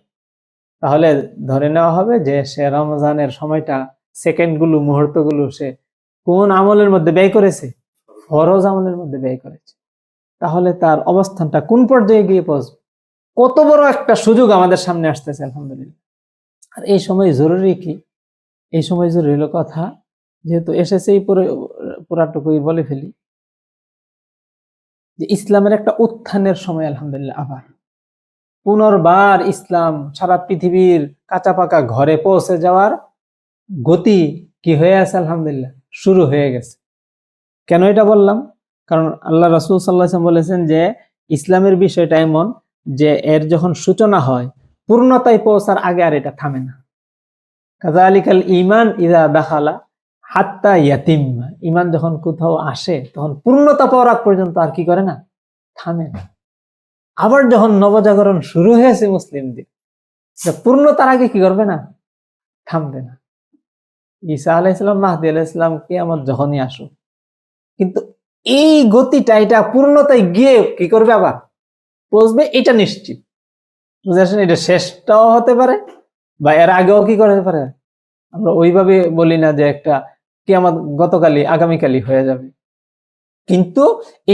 তাহলে ধরে নেওয়া হবে যে সে রমজানের সময়টা, সেকেন্ডগুলো, মুহূর্তগুলো সে কোন আমলের মধ্যে ব্যয় করেছে? ফরজ আমলের মধ্যে ব্যয় করেছে। তাহলে তার অবস্থানটা কোন পর্যায়ে গিয়ে পৌঁছবে? কত বড় একটা সুযোগ আমাদের সামনে আসতেছে, আলহামদুলিল্লাহ। আর এই সময় জরুরি কি? এই সময় জরুরি হলো কথা, যেহেতু এসেছে এই পুরাটুকুই বলে ফেলি, যে ইসলামের একটা উত্থানের সময়, আলহামদুলিল্লাহ। আবার পুনর্বার ইসলাম সারা পৃথিবীর কাঁচা পাকা ঘরে পৌঁছে যাওয়ার গতি কি হয়ে আছে, আলহামদুলিল্লাহ শুরু হয়ে গেছে। কেন এটা বললাম? কারণ আল্লাহ রাসূল সাল্লাল্লাহু আলাইহি ওয়াসাল্লাম বলেছেন যে ইসলামের বিষয়টা এমন যে এর যখন সূচনা হয়, পূর্ণতায় পৌঁছার আগে আর এটা থামে না। কাযালিকাল ঈমান ইযা দাখালা হাত্তা ইয়াতিম্মা, ঈমান যখন কোথাও আসে তখন পূর্ণতা পাওয়ার আগ পর্যন্ত আর কি করে না, থামে না। আবার যখন নবজাগরণ শুরু হয়েছে মুসলিমদের, পূর্ণতার আগে কি করবে না, থামবে না। ঈসা আলাইহিস সালাম, মাহদী আলাইহিস সালাম, কিয়ামত যখনই আসুক, কিন্তু এই গতিটা এটা পূর্ণতায় গিয়ে কি করবে, আবার পৌঁছবে, এটা নিশ্চিত। বুঝেছেন? এটা শেষটাও হতে পারে বা এর আগেও কি করতে পারে। আমরা ওইভাবে বলি না যে একটা কিয়ামত গতকালই আগামীকালই হয়ে যাবে, কিন্তু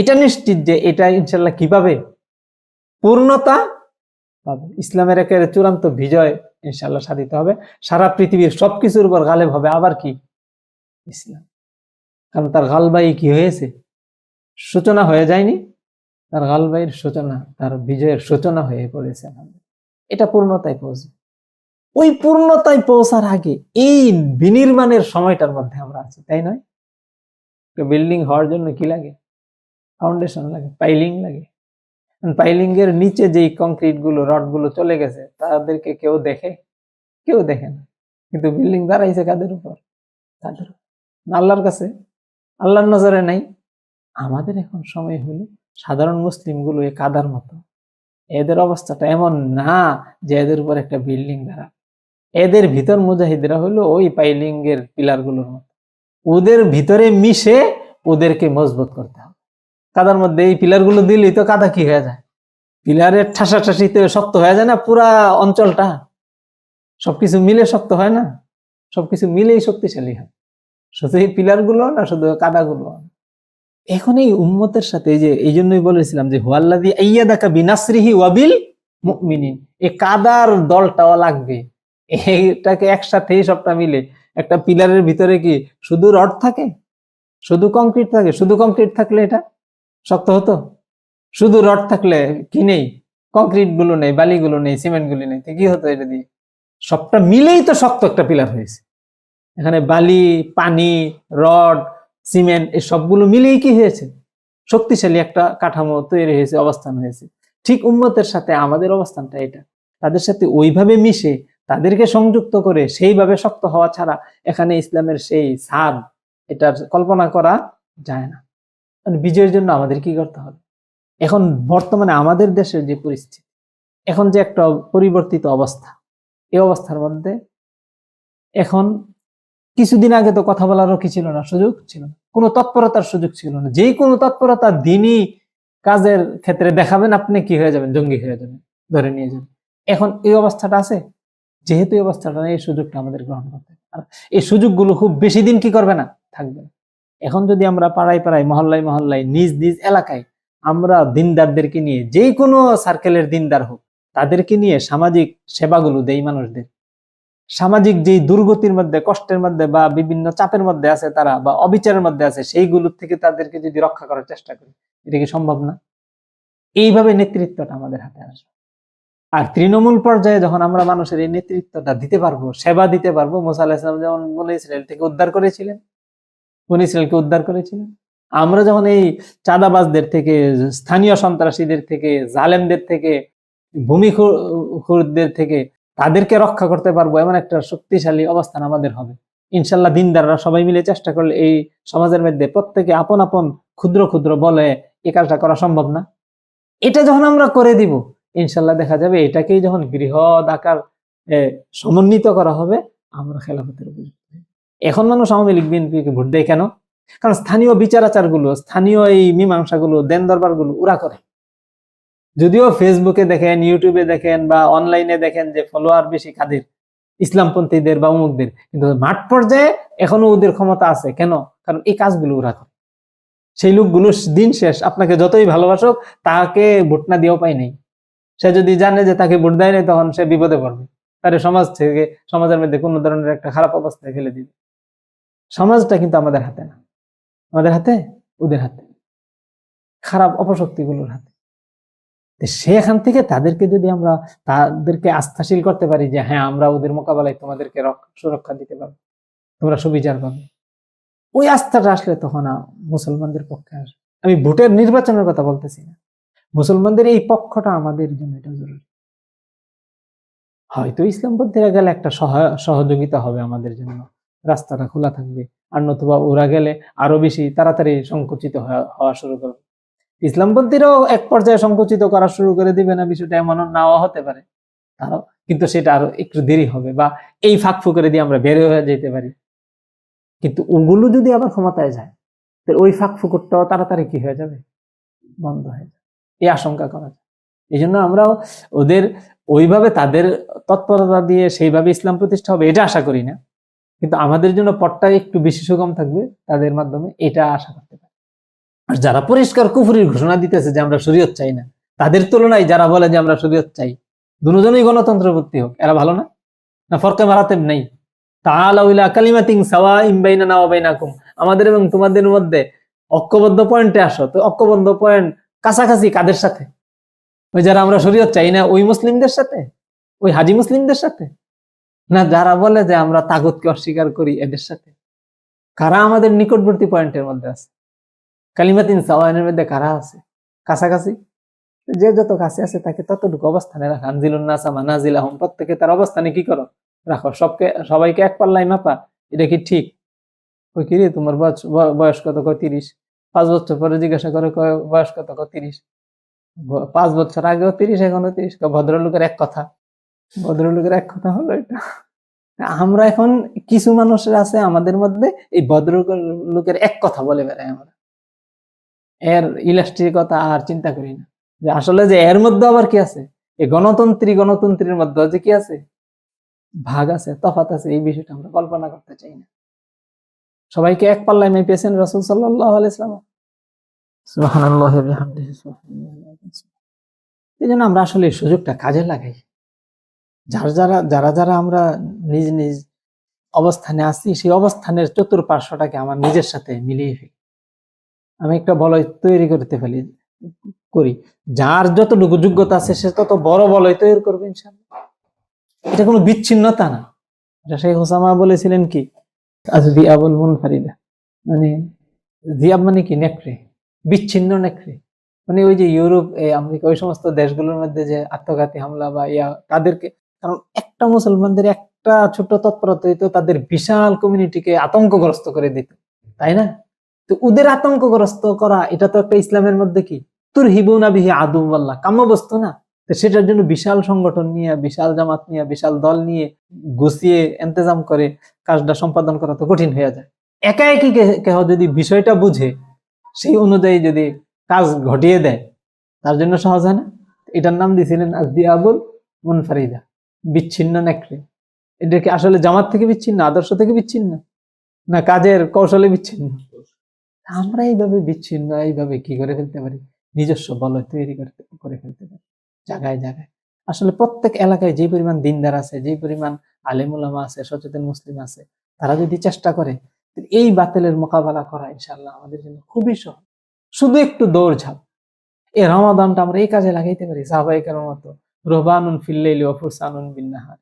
এটা নিশ্চিত যে এটা ইনশাল্লাহ কি পাবে, পূর্ণতা পাবে। ইসলামের একেবারে চূড়ান্ত বিজয় ইনশাল্লাহ সাধিত হবে, সারা পৃথিবীর সবকিছুর উপর গালেব হবে আবার কি, ইসলাম। কারণ তার গালবাই কি হয়েছে, সূচনা হয়ে যায়নি, তার গালবাইয়ের সূচনা, তার বিজয়ের সূচনা হয়ে পড়েছে। এটা পূর্ণতায় পৌঁছবে। ওই পূর্ণতায় পৌঁছার আগে এই বিনির্মাণের সময়টার মধ্যে আমরা আছি, তাই নয়? বিল্ডিং হওয়ার জন্য কি লাগে, ফাউন্ডেশন লাগে, পাইলিং লাগে। পাইলিং এর নিচে যেই কংক্রিট গুলো, রড গুলো চলে গেছে, তাদেরকে কেউ দেখে, কেউ দেখে না। কিন্তু বিল্ডিং দাঁড়াইছে কাদের উপর, তাদের আল্লাহর কাছে, আল্লাহর নজরে নাই। আমাদের এখন সময় হলো সাধারণ মুসলিম গুলো এ কাদার মতো। এদের অবস্থাটা এমন না যে এদের উপর একটা বিল্ডিং দাঁড়া। এদের ভিতর মুজাহিদরা হলো ওই পাইলিং এর পিলার গুলোর মতো, ওদের ভিতরে মিশে ওদেরকে মজবুত করতে হবে। কাদার মধ্যে এই পিলার গুলো দিলেই তো কাদা কি হয়ে যায়, পিলারের ঠাসাঠাসিতে শক্ত হয়ে যায় না পুরা অঞ্চলটা, সবকিছু মিলে শক্ত হয় না, সবকিছু মিলেই শক্তিশালী হয়। শুধু এই পিলার গুলো না, শুধু কাদা গুলো। এখন এই উম্মতের সাথে যে এই জন্যই বলেছিলাম যে হুয়াল্লাযী আইয়াদাকা বিনাসরিহি ওয়া বিল মুমিনিন, এই কাদার দলটাও লাগবে। এটাকে একসাথেই সবটা মিলে একটা পিলারের ভিতরে কি শুধু রড থাকে, শুধু কংক্রিট থাকে? শুধু কংক্রিট থাকলে এটা শক্ত হতো? শুধু রড থাকলে কি নেই, কংক্রিট গুলো নেই, বালি গুলো নেই, সিমেন্ট গুলো নেই, কি হতো এটা দিয়ে? সবটা মিলেই তো শক্ত একটা পিলার হয়েছে। এখানে বালি, পানি, রড, সিমেন্ট এই সবগুলো মিলেই কি হয়েছে, শক্তিশালী একটা কাঠামো তৈরি হয়েছে, অবস্থান হয়েছে। ঠিক উম্মতের সাথে আমাদের অবস্থানটা এটা। তাদের সাথে ওইভাবে মিশে তাদেরকে সংযুক্ত করে সেইভাবে শক্ত হওয়া ছাড়া এখানে ইসলামের সেই ছাদ এটার কল্পনা করা যায় না। বিজয়ের জন্য আমাদের কি করতে হবে? এখন বর্তমানে আমাদের দেশের যে পরিস্থিতি, এখন যে একটা পরিবর্তিত অবস্থা, এই অবস্থার মধ্যে এখন কিছুদিন আগে তো কথা বলারও কি ছিল না, সুযোগ ছিল না, কোনো তৎপরতার সুযোগ ছিল না। যেই কোনো তৎপরতা দিনই কাজের ক্ষেত্রে দেখাবেন, আপনি কি হয়ে যাবেন, জঙ্গি হয়ে যাবেন, ধরে নিয়ে যাবেন। এখন এই অবস্থাটা আছে, যেহেতু এই অবস্থাটা নেই, এই সুযোগটা আমাদের গ্রহণ করতে হবে। আর এই সুযোগগুলো খুব বেশি দিন কি করবে না, থাকবে না। এখন যদি আমরা পাড়ায় পাড়ায়, মহল্লায় মহল্লায়, নিজ নিজ এলাকায় আমরা দিনদারদেরকে নিয়ে, যেই কোনো সার্কেলের দিনদার হোক, তাদেরকে নিয়ে সামাজিক সেবাগুলো দেই মানুষদের, সামাজিক যেই দুর্গতির মধ্যে, কষ্টের মধ্যে বা বিভিন্ন চাপের মধ্যে আছে তারা, বা অবিচারের মধ্যে আছে, সেইগুলোর থেকে তাদেরকে যদি রক্ষা করার চেষ্টা করি, এটা কি সম্ভব না? এইভাবে নেতৃত্বটা আমাদের হাতে আসবে। আর তৃণমূল পর্যায়ে যখন আমরা মানুষের এই নেতৃত্বটা দিতে পারবো, সেবা দিতে পারবো, মুসা আলাইহিস সালাম যেমন বনী ইসরাইল থেকে উদ্ধার করেছিলেন, বনী ইসরাইলকে উদ্ধার করেছিলেন, আমরা যখন এই চাঁদাবাজদের থেকে, স্থানীয় সন্ত্রাসীদের থেকে, জালেমদের থেকে, ভূমিখোরদের থেকে তাদেরকে রক্ষা করতে পারবো, এমন একটা শক্তিশালী অবস্থান আমাদের হবে ইনশাল্লাহ। দিনদাররা সবাই মিলে চেষ্টা করলে এই সমাজের মধ্যে প্রত্যেকে আপন আপন ক্ষুদ্র ক্ষুদ্র বলে এই কাজটা করা সম্ভব না? এটা যখন আমরা করে দিব, ইনশাল্লাহ দেখা যাবে এটাকেই যখন বৃহৎ আকার সমন্বিত করা হবে, আমরা খেলাফতের উপযুক্ত। এখন মানুষ আওয়ামী লীগ বিএনপিকে ভোট দেয় কেন? কারণ স্থানীয় বিচার আচার গুলো, স্থানীয় এই মীমাংসা গুলো, দেন দরবার গুলো ওরা করে। যদিও ফেসবুকে দেখেন, ইউটিউবে দেখেন বা অনলাইনে দেখেন যে ফলোয়ার বেশি কাদের, ইসলামপন্থীদের বা অমুকদের, কিন্তু মাঠ পর্যায়ে এখনো ওদের ক্ষমতা আছে। কেন? কারণ এই কাজগুলো ওরা করে। সেই লোকগুলো দিন শেষ আপনাকে যতই ভালোবাসুক, তাকে ভোট না দিয়েও পাই নাই। সে যদি জানে যে তাকে ভোট দেয় নাই, তখন সে বিপদে পড়বে, তার সমাজ থেকে, সমাজের মধ্যে কোনো ধরনের একটা খারাপ অবস্থায় ফেলে দিবে। সমাজটা কিন্তু আমাদের হাতে না, আমাদের হাতে, ওদের হাতে, খারাপ অপশক্তিগুলোর হাতে। সেখান থেকে তাদেরকে যদি আমরা তাদেরকে আস্থাশীল করতে পারি যে হ্যাঁ আমরা ওদের মোকাবেলায় তোমাদেরকে সুরক্ষা দিতে পারবো, তোমরা সুবিচার পাবে, ওই আস্থাটা আসলে তখন মুসলমানদের পক্ষে আসবে। আমি ভোটের নির্বাচনের কথা বলতেছি না, মুসলমানদের এই পক্ষটা আমাদের জন্য এটা জরুরি। হয়তো ইসলামপন্থীরা গেলে একটা সহযোগিতা হবে আমাদের জন্য, রাস্তাটা খোলা থাকবে, আর নতুবা ওরা গেলে আরো বেশি তাড়াতাড়ি সংকুচিত হওয়া শুরু করবে। ইসলামপন্থীরাও এক পর্যায়ে সংকুচিত করা শুরু করে দিবে না, বিষয়টা এমন নাও হতে পারে তারাও, কিন্তু সেটা আরো একটু দেরি হবে, বা এই ফাঁক ফুকরে দিয়ে আমরা বের হয়ে যেতে পারি। কিন্তু ওগুলো যদি আবার ক্ষমতায় যায়, তো ওই ফাঁক ফুকুরটাও তাড়াতাড়ি কি হয়ে যাবে, বন্ধ হয়ে যাবে, এই আশঙ্কা করা যায়। এই জন্য আমরাও ওদের ওইভাবে তাদের তৎপরতা দিয়ে সেইভাবে ইসলাম প্রতিষ্ঠা হবে এটা আশা করি না, কিন্তু আমাদের জন্য পথটা একটু বেশি সুগম থাকবে তাদের মাধ্যমে, এটা আশা করতে পারি। আর যারা পরিষ্কার কুফরির ঘোষণা দিতেছে যে আমরা শরীয়ত চাই না, তাদের তুলনায় যারা বলে যে আমরা শরীয়ত চাই, দুজনেই গণতন্ত্রপন্থী হোক, এরা ভালো না? না ফরকে মারাতেব নেই? তাআলাউ ইলা কালিমাতিন সাওয়াইন বাইনানা ওয়া বাইনাকুম, আমাদের এবং তোমাদের মধ্যে ঐক্যবদ্ধ পয়েন্টে আসো। তো ঐক্যবদ্ধ পয়েন্ট কাছাকাছি কাদের সাথে? ওই যারা আমরা শরীয়ত চাই না ওই মুসলিমদের সাথে, ওই হাজি মুসলিমদের সাথে, না যারা বলে যে আমরা তাগুতকে অস্বীকার করি এদের সাথে? কারা আমাদের নিকটবর্তী পয়েন্টের মধ্যে আছে? কালিমাতিন সাওয়াইনের মধ্যে কারা আছে কাছাকাছি? যে যত কাছে আছে তাকে ততটুকু অবস্থানে রাখা। আনজিলুন নাসা মানাজিলাহুম, প্রত্যেকে তার অবস্থানে কি করো, রাখো। সবাইকে এক পাল্লায় মাপা, এটা কি ঠিক? ওই কি রে তোমার বয়স কত? 30। 5 বছর পরে জিজ্ঞাসা করে বয়স কত? 30। 5 বছর আগেও 30, এখনো 30। ভদ্রলোকের এক কথা, ভদ্রলোকের এক কথা হলো এটা। আমরা এখন কিছু মানুষের আছে আমাদের মধ্যে এই ভদ্রলোকের এক কথা বলে বেড়াই, আমরা এর ইলাস্ট্রিকতা আর চিন্তা করি না, যে আসলে যে এর মধ্যে আবার কি আছে, এই গণতন্ত্রীর মধ্যে যে কি আছে, ভাগ আছে, তফাৎ আছে, এই বিষয়টা আমরা কল্পনা করতে চাই না। সবাইকে এক পাল্লায় মেপেছেন রাসূল সাল্লাল্লাহু আলাইহি ওয়াসাল্লাম। সুবহানাল্লাহি ওয়া বিহামদিহি। এই জন্য আমরা আসলে এই সুযোগটা কাজে লাগাই। যারা আমরা নিজ নিজ অবস্থানে আছি, সেই অবস্থানের চতুর্পার্শ্বটাকে আমার নিজের সাথে মিলিয়ে ফেলি। আমি একটা বলয় তৈরি করি, যার যতটুকু যোগ্যতা আছে সে তত বড় বলয় তৈরি করবে ইনশাআল্লাহ। এটা কোনো বিচ্ছিন্নতা না। শেখ ওসামা বলেছিলেন কি, আযদিআবুল মুনফারিদা, মানে জিয়াব মানে কি, নেকড়ে, বিচ্ছিন্ন নেকড়ে। মানে ওই যে ইউরোপ, আমেরিকা, ওই সমস্ত দেশগুলোর মধ্যে যে আত্মঘাতী হামলা বা তাদেরকে, কারণ একটা মুসলমানদের একটা ছোট্ট তৎপরতা হইতো তাদের বিশাল কমিউনিটিকে আতঙ্কগ্রস্ত করে দিত, তাই না? তো ওদের আতঙ্কগ্রস্ত করা, এটা তো একটা ইসলামের মধ্যে কি তুরহিবুনা বিহি আদুওয়াল্লাহ, কাম্য বস্তু না? তো সেটার জন্য বিশাল সংগঠন নিয়ে, বিশাল জামাত নিয়ে, বিশাল দল নিয়ে গুছিয়ে ইন্তজাম করে কাজটা সম্পাদন করা তো কঠিন হয়ে যায়। একা একই কেহ যদি বিষয়টা বুঝে সেই অনুযায়ী যদি কাজ ঘটিয়ে দেয়, তার জন্য সহজ হয় না? এটার নাম দিয়েছিলেন আযদিআবুল মুনফারিদা, বিচ্ছিন্ন নেকড়ে। এটা কি আসলে জামাত থেকে বিচ্ছিন্ন, আদর্শ থেকে বিচ্ছিন্ন, না কাজের কৌশলে বিচ্ছিন্ন? আমরা এইভাবে বিচ্ছিন্ন, এইভাবে কি করে ফেলতে পারি, নিজস্ব বলয় তৈরি করে ফেলতে পারি জায়গায় জায়গায়। আসলে প্রত্যেক এলাকায় যে পরিমাণ দিনদার আছে, যে পরিমাণ আলেম উলামা আছে, সচেতন মুসলিম আছে, তারা যদি চেষ্টা করে এই বাতিলের মোকাবেলা করা ইনশাআল্লাহ আমাদের জন্য খুবই সহজ। শুধু একটু দৌড়ঝাঁপ। এই রমাদানটা আমরা এই কাজে লাগাইতে পারি সাহাবায়ে কেরামের মতো, রুহবানুন ফিল লাইলি ওয়া ফুরসানুন বিন নাহার।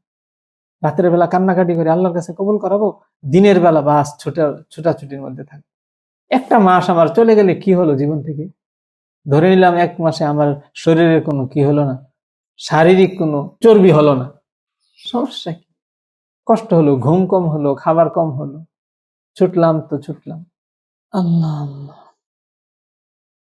রাতের বেলা কান্নাকাটি করে আল্লাহর কাছে কবুল করাবো, দিনের বেলা বাস ছোটাছুটির মধ্যে থাকবো। একটা মাস আমার চলে গেলে কি হলো জীবন থেকে? ধরে নিলাম 1 মাসে আমার শরীরের কোনো কি হলো না, শারীরিক কোনো চর্বি হলো না, সমস্যা কি? কষ্ট হলো, ঘুম কম হলো, খাবার কম হলো, ছুটলাম তো ছুটলাম। আল্লাহ আল্লাহ।